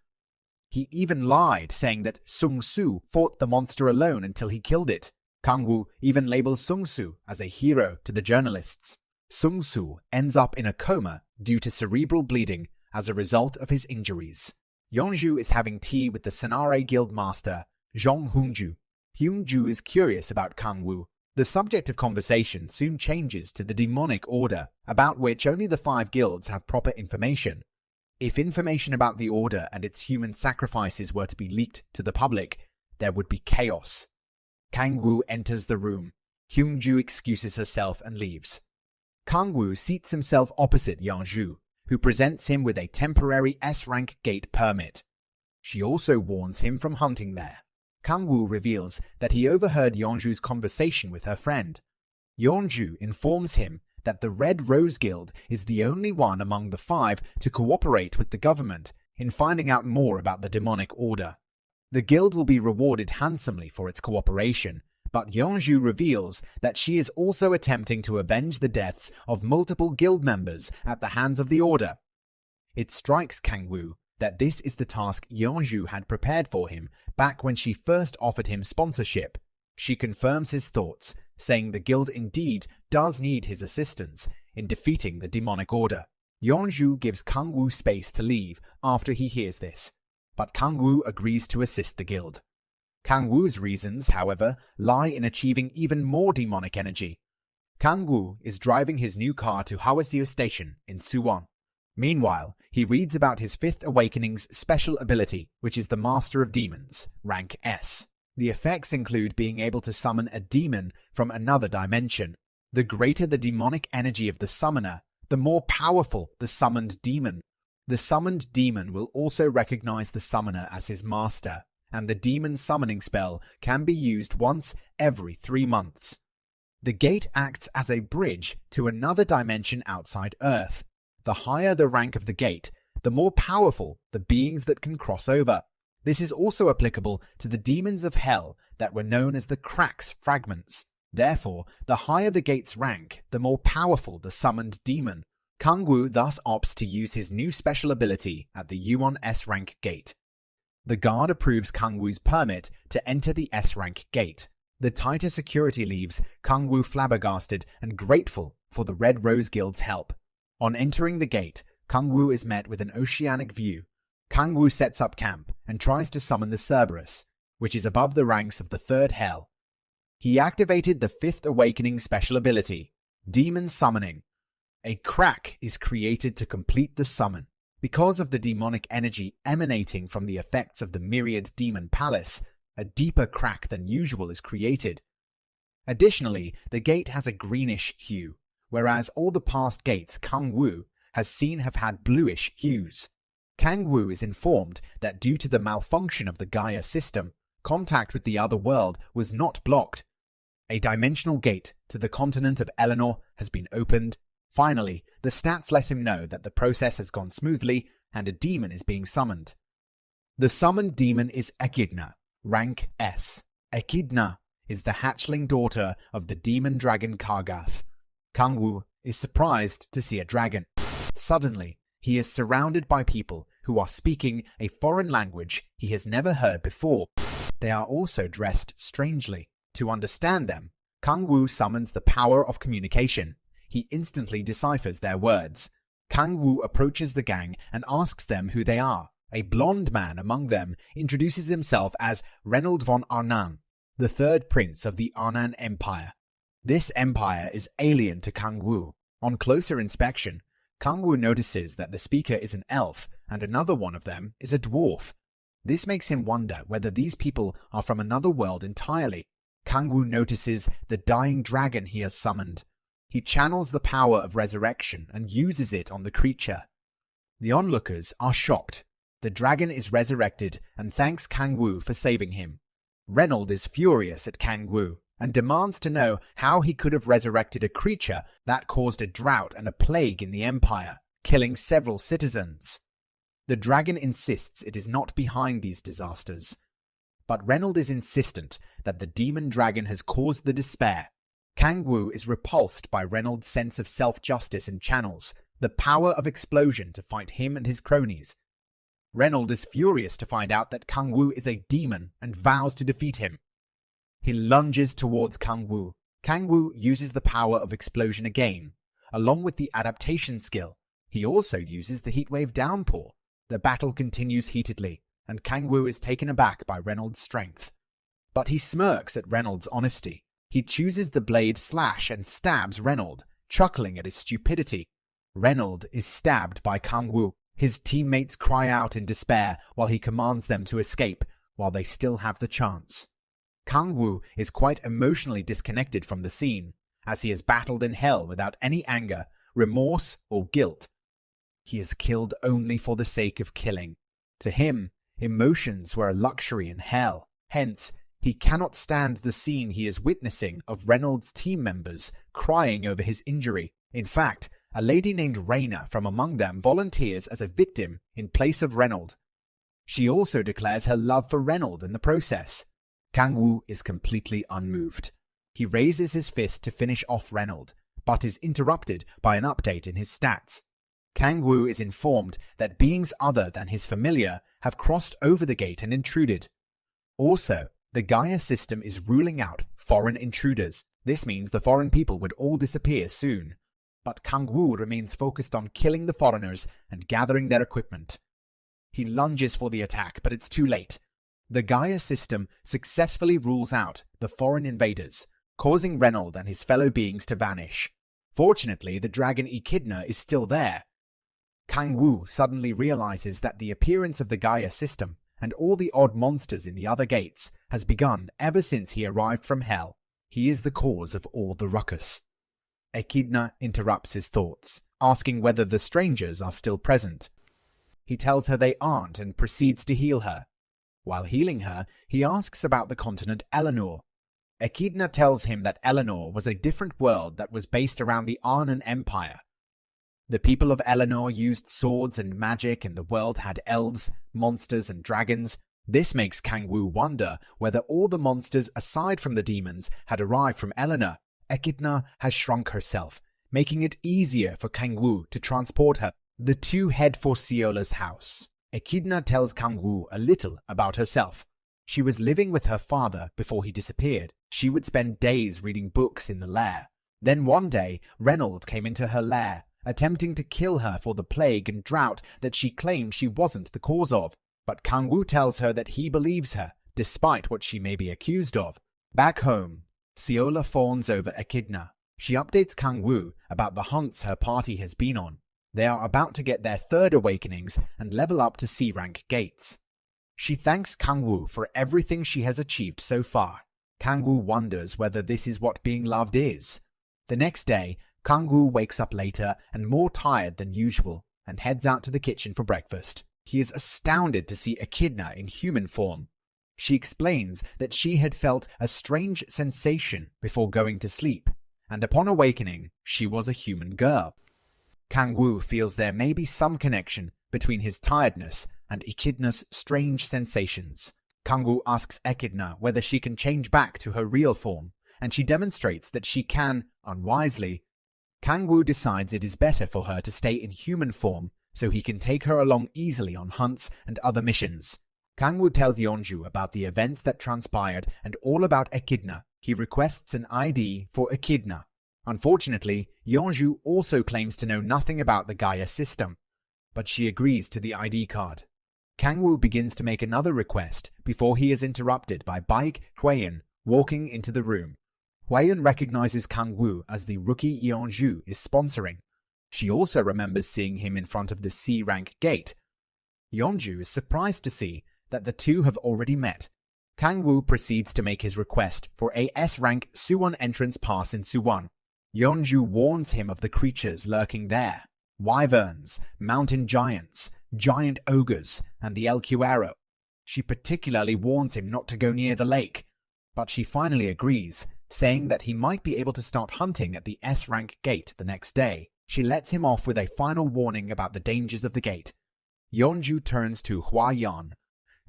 He even lied, saying that Sun Tzu fought the monster alone until he killed it. Kang Wu even labels Sun Tzu as a hero to the journalists. Sun Tzu ends up in a coma due to cerebral bleeding as a result of his injuries. Yongzhu is having tea with the Sanare Guild Master, Zhong Hongju. Hongju is curious about Kang Wu. The subject of conversation soon changes to the demonic order, about which only the 5 guilds have proper information. If information about the order and its human sacrifices were to be leaked to the public, there would be chaos. Kang Wu enters the room. Hongju excuses herself and leaves. Kang Wu seats himself opposite Yongzhu, who presents him with a temporary S-rank gate permit. She also warns him from hunting there. Kang Wu reveals that he overheard Yongzhu's conversation with her friend. Yongzhu informs him that the Red Rose Guild is the only one among the 5 to cooperate with the government in finding out more about the demonic order. The guild will be rewarded handsomely for its cooperation, but Yongzhu reveals that she is also attempting to avenge the deaths of multiple guild members at the hands of the order. It strikes Kang Wu that this is the task Yongzhu had prepared for him back when she first offered him sponsorship. She confirms his thoughts, saying the guild indeed does need his assistance in defeating the demonic order. Yongzhu gives Kang Wu space to leave after he hears this, but Kang Wu agrees to assist the guild. Kang Wu's reasons, however, lie in achieving even more demonic energy. Kang Wu is driving his new car to Hwaseo Station in Suwon. Meanwhile, he reads about his Fifth Awakening's special ability, which is the Master of Demons, rank S. The effects include being able to summon a demon from another dimension. The greater the demonic energy of the summoner, the more powerful the summoned demon. The summoned demon will also recognize the summoner as his master, and the demon summoning spell can be used once every 3 months. The gate acts as a bridge to another dimension outside Earth. The higher the rank of the gate, the more powerful the beings that can cross over. This is also applicable to the demons of hell that were known as the Cracks fragments. Therefore, the higher the gate's rank, the more powerful the summoned demon. Kang Wu thus opts to use his new special ability at the Yuon S-rank gate. The guard approves Kang Wu's permit to enter the S-rank gate. The tighter security leaves Kang Wu flabbergasted and grateful for the Red Rose Guild's help. On entering the gate, Kang Wu is met with an oceanic view. Kang Wu sets up camp and tries to summon the Cerberus, which is above the ranks of the Third Hell. He activated the Fifth Awakening special ability, Demon Summoning. A crack is created to complete the summon. Because of the demonic energy emanating from the effects of the Myriad Demon Palace, a deeper crack than usual is created. Additionally, the gate has a greenish hue, whereas all the past gates Kang Wu has seen have had bluish hues. Kang Wu is informed that due to the malfunction of the Gaia system, contact with the other world was not blocked. A dimensional gate to the continent of Eleanor has been opened. Finally, the stats let him know that the process has gone smoothly and a demon is being summoned. The summoned demon is Echidna, rank S. Echidna is the hatchling daughter of the demon dragon Kargath. Kang Wu is surprised to see a dragon. Suddenly, he is surrounded by people who are speaking a foreign language he has never heard before. They are also dressed strangely. To understand them, Kang Wu summons the power of communication. He instantly deciphers their words. Kang Wu approaches the gang and asks them who they are. A blonde man among them introduces himself as Reynold von Arnan, the third prince of the Arnan Empire. This empire is alien to Kang Wu. On closer inspection, Kang Wu notices that the speaker is an elf and another one of them is a dwarf. This makes him wonder whether these people are from another world entirely. Kang Wu notices the dying dragon he has summoned. He channels the power of resurrection and uses it on the creature. The onlookers are shocked. The dragon is resurrected and thanks Kang Wu for saving him. Reynold is furious at Kang Wu and demands to know how he could have resurrected a creature that caused a drought and a plague in the empire, killing several citizens. The dragon insists it is not behind these disasters. But Reynold is insistent that the demon dragon has caused the despair. Kang Wu is repulsed by Reynold's sense of self-justice and channels the power of explosion to fight him and his cronies. Reynold is furious to find out that Kang Wu is a demon and vows to defeat him. He lunges towards Kang Wu. Kang Wu uses the power of explosion again, along with the adaptation skill. He also uses the heatwave downpour. The battle continues heatedly, and Kang Wu is taken aback by Reynold's strength. But he smirks at Reynold's honesty. He chooses the blade slash and stabs Reynold, chuckling at his stupidity. Reynold is stabbed by Kang Wu. His teammates cry out in despair while he commands them to escape while they still have the chance. Kang Wu is quite emotionally disconnected from the scene, as he has battled in hell without any anger, remorse, or guilt. He is killed only for the sake of killing. To him, emotions were a luxury in hell. Hence, he cannot stand the scene he is witnessing of Reynold's team members crying over his injury. In fact, a lady named Raina from among them volunteers as a victim in place of Reynold. She also declares her love for Reynold in the process. Kang Wu is completely unmoved. He raises his fist to finish off Reynold, but is interrupted by an update in his stats. Kang Wu is informed that beings other than his familiar have crossed over the gate and intruded. Also, the Gaia system is ruling out foreign intruders. This means the foreign people would all disappear soon. But Kang Wu remains focused on killing the foreigners and gathering their equipment. He lunges for the attack, but it's too late. The Gaia system successfully rules out the foreign invaders. causing Reynold and his fellow beings to vanish. Fortunately, the dragon Echidna is still there. Kang Wu suddenly realizes that the appearance of the Gaia system and all the odd monsters in the other gates has begun ever since he arrived from Hell. He is the cause of all the ruckus. Echidna interrupts his thoughts, asking whether the strangers are still present. He tells her they aren't and proceeds to heal her. While healing her, he asks about the continent Eleanor. Echidna tells him that Eleanor was a different world that was based around the Arnon Empire. The people of Eleanor used swords and magic, and the world had elves, monsters, and dragons. This makes Kang Wu wonder whether all the monsters aside from the demons had arrived from Eleanor. Echidna has shrunk herself, making it easier for Kang Wu to transport her. The two head for Siola's house. Echidna tells Kang Wu a little about herself. She was living with her father before he disappeared. She would spend days reading books in the lair. Then one day, Reynold came into her lair, attempting to kill her for the plague and drought that she claimed she wasn't the cause of. But Kang Wu tells her that he believes her, despite what she may be accused of. Back home, Siola fawns over Echidna. She updates Kang Wu about the hunts her party has been on. They are about to get their third awakenings and level up to C-rank gates. She thanks Kang Wu for everything she has achieved so far. Kang Wu wonders whether this is what being loved is. The next day, Kang Wu wakes up later and more tired than usual and heads out to the kitchen for breakfast. He is astounded to see Echidna in human form. She explains that she had felt a strange sensation before going to sleep, and upon awakening, she was a human girl. Kang Wu feels there may be some connection between his tiredness and Echidna's strange sensations. Kang Wu asks Echidna whether she can change back to her real form, and she demonstrates that she can, unwisely. Kang Wu decides it is better for her to stay in human form so he can take her along easily on hunts and other missions. Kang Wu tells Yeonju about the events that transpired and all about Echidna. He requests an ID for Echidna. Unfortunately, Yeonju also claims to know nothing about the Gaia system, but she agrees to the ID card. Kang Wu begins to make another request before he is interrupted by Baek Hwaeun walking into the room. Hwaeun recognizes Kang Wu as the rookie Yeonju is sponsoring. She also remembers seeing him in front of the C-rank gate. Yeonju is surprised to see that the two have already met. Kang Wu proceeds to make his request for a S-rank Suwon entrance pass in Suwon. Yeonju warns him of the creatures lurking there: wyverns, mountain giants, giant ogres, and the El Cuero. She particularly warns him not to go near the lake, but she finally agrees, saying that he might be able to start hunting at the S-rank gate the next day. She lets him off with a final warning about the dangers of the gate. Yeonju turns to Hwaeun,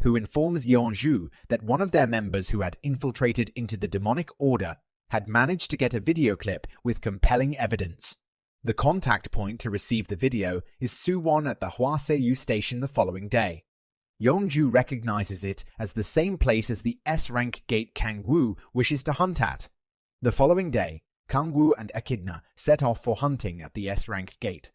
who informs Yeonju that one of their members who had infiltrated into the demonic order had managed to get a video clip with compelling evidence. The contact point to receive the video is Suwon at the Hwaseo station the following day. Yeonju recognizes it as the same place as the S-rank gate Kang Wu wishes to hunt at. The following day, Kang Wu and Echidna set off for hunting at the S-rank gate.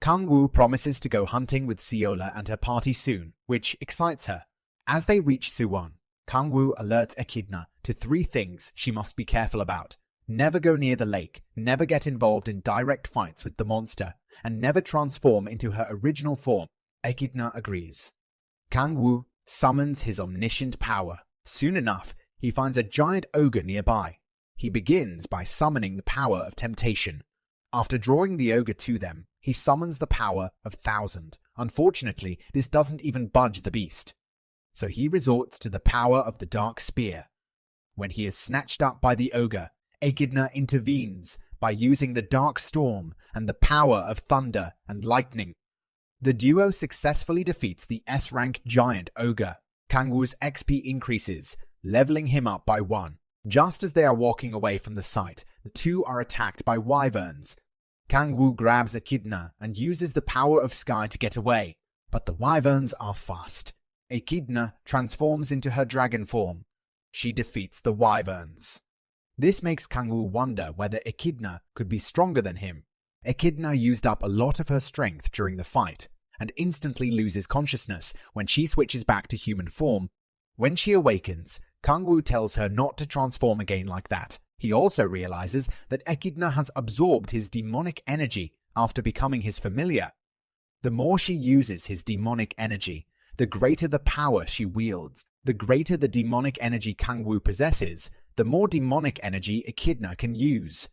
Kang Wu promises to go hunting with Siola and her party soon, which excites her. As they reach Suwon, Kang Wu alerts Echidna to 3 things she must be careful about: never go near the lake, never get involved in direct fights with the monster, and never transform into her original form. Echidna agrees. Kang Wu summons his omniscient power. Soon enough, he finds a giant ogre nearby. He begins by summoning the power of temptation. After drawing the ogre to them, he summons the power of 1,000. Unfortunately, this doesn't even budge the beast. So he resorts to the power of the dark spear. When he is snatched up by the ogre, Echidna intervenes by using the dark storm and the power of thunder and lightning. The duo successfully defeats the S-rank giant ogre. Kang Wu's XP increases, leveling him up by 1. Just as they are walking away from the site, the two are attacked by wyverns. Kang Wu grabs Echidna and uses the power of sky to get away, but the wyverns are fast. Echidna transforms into her dragon form. She defeats the wyverns. This makes Kang Wu wonder whether Echidna could be stronger than him. Echidna used up a lot of her strength during the fight, and instantly loses consciousness when she switches back to human form. When she awakens, Kang Wu tells her not to transform again like that. He also realizes that Echidna has absorbed his demonic energy after becoming his familiar. The more she uses his demonic energy, the greater the power she wields. The greater the demonic energy Kangwu possesses, the more demonic energy Echidna can use.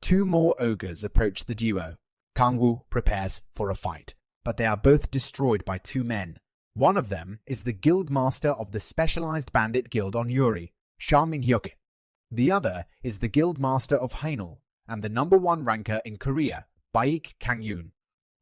Two more ogres approach the duo. Kangwu prepares for a fight, but they are both destroyed by two men. One of them is the guild master of the specialized bandit guild on Yuri, Sha Minghyuk. The other is the guild master of Hainul and the #1 ranker in Korea, Baek Kangyun.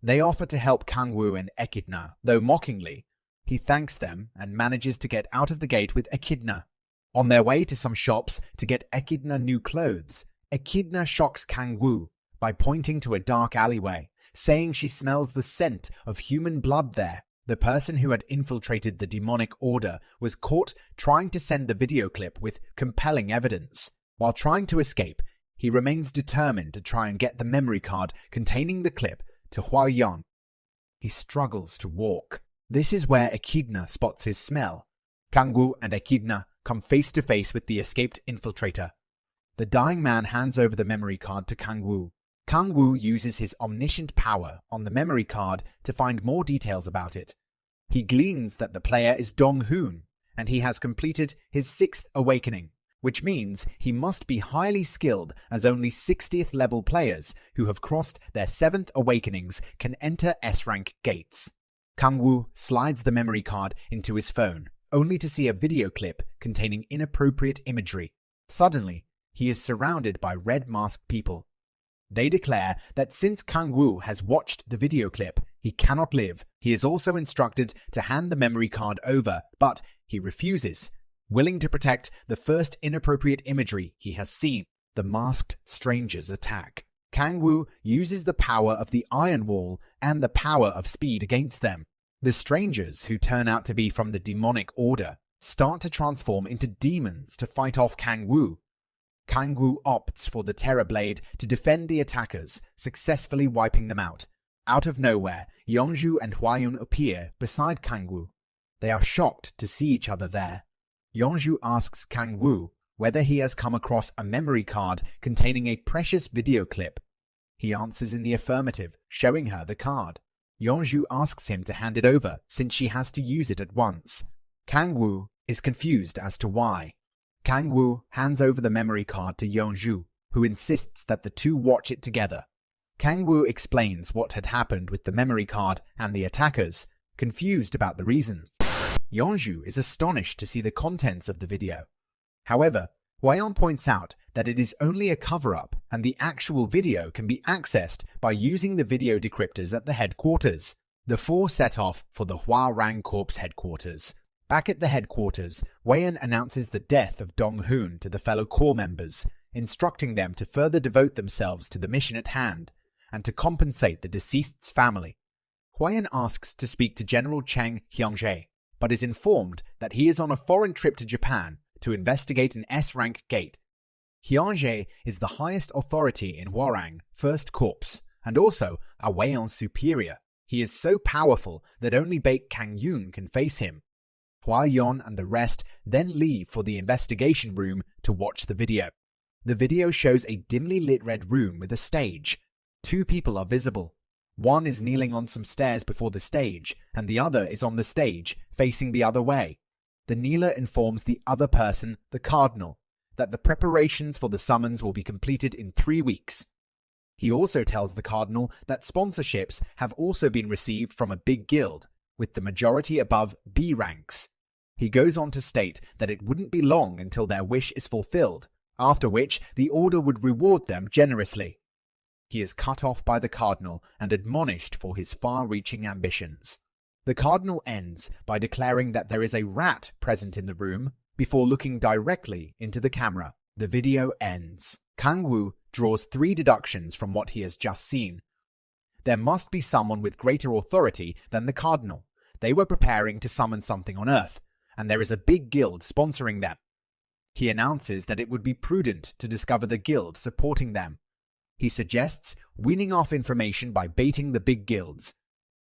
They offer to help Kangwu and Echidna, though mockingly. He thanks them and manages to get out of the gate with Echidna. On their way to some shops to get Echidna new clothes, Echidna shocks Kangwu by pointing to a dark alleyway, saying she smells the scent of human blood there. The person who had infiltrated the demonic order was caught trying to send the video clip with compelling evidence. While trying to escape, he remains determined to try and get the memory card containing the clip to Huayan. He struggles to walk. This is where Echidna spots his smell. Kangwu and Echidna come face to face with the escaped infiltrator. The dying man hands over the memory card to Kangwu. Kangwu uses his omniscient power on the memory card to find more details about it. He gleans that the player is Dong Hoon, and he has completed his 6th awakening, which means he must be highly skilled, as only 60th level players who have crossed their 7th awakenings can enter S-rank gates. Kangwu slides the memory card into his phone, only to see a video clip containing inappropriate imagery. Suddenly, he is surrounded by red-masked people. They declare that since Kangwu has watched the video clip, he cannot live. He is also instructed to hand the memory card over, but he refuses, willing to protect the first inappropriate imagery he has seen. The masked strangers attack. Kangwu uses the power of the Iron Wall and the power of speed against them. The strangers, who turn out to be from the demonic order, start to transform into demons to fight off Kangwu. Kangwu opts for the Terror Blade to defend the attackers, successfully wiping them out. Out of nowhere, Yeonju and Hwayun appear beside Kangwu. They are shocked to see each other there. Yeonju asks Kangwu whether he has come across a memory card containing a precious video clip. He answers in the affirmative, showing her the card. Yeonju asks him to hand it over, since she has to use it at once. Kangwu is confused as to why. Kangwu hands over the memory card to Yeonju, who insists that the two watch it together. Kangwu explains what had happened with the memory card and the attackers, confused about the reasons. Yeonju is astonished to see the contents of the video. However, Hwayeon points out that it is only a cover-up and the actual video can be accessed by using the video decryptors at the headquarters. The four set off for the Hwarang Corps headquarters. Back at the headquarters, Hwayeon announces the death of Dong Hoon to the fellow corps members, instructing them to further devote themselves to the mission at hand and to compensate the deceased's family. Hwayeon asks to speak to General Cheng Hyungjae, but is informed that he is on a foreign trip to Japan to investigate an S-rank gate. Hyungjae is the highest authority in Hwarang First Corps, and also a Hwayeon's superior. He is so powerful that only Baek Kangyun can face him. Hwayeon and the rest then leave for the investigation room to watch the video. The video shows a dimly lit red room with a stage. Two people are visible. One is kneeling on some stairs before the stage, and the other is on the stage, facing the other way. The kneeler informs the other person, the Cardinal, that the preparations for the summons will be completed in 3 weeks. He also tells the Cardinal that sponsorships have also been received from a big guild, with the majority above B ranks. He goes on to state that it wouldn't be long until their wish is fulfilled, after which the order would reward them generously. He is cut off by the Cardinal and admonished for his far-reaching ambitions. The Cardinal ends by declaring that there is a rat present in the room before looking directly into the camera. The video ends. Kangwu draws 3 deductions from what he has just seen. There must be someone with greater authority than the Cardinal. They were preparing to summon something on Earth, and there is a big guild sponsoring them. He announces that it would be prudent to discover the guild supporting them. He suggests weaning off information by baiting the big guilds.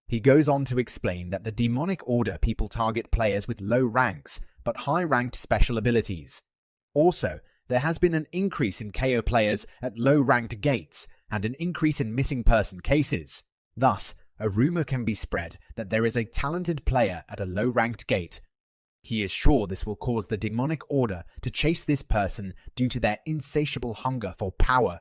He goes on to explain that the demonic order people target players with low ranks, but high-ranked special abilities. Also, there has been an increase in KO players at low-ranked gates and an increase in missing person cases. Thus, a rumor can be spread that there is a talented player at a low-ranked gate. He is sure this will cause the demonic order to chase this person due to their insatiable hunger for power.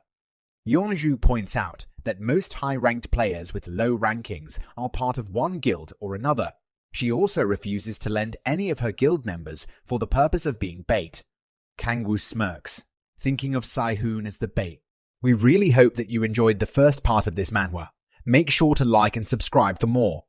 Yonju points out that most high-ranked players with low rankings are part of one guild or another. She also refuses to lend any of her guild members for the purpose of being bait. Kangwoo smirks, thinking of Sai-hoon as the bait. We really hope that you enjoyed the first part of this manhwa. Make sure to like and subscribe for more.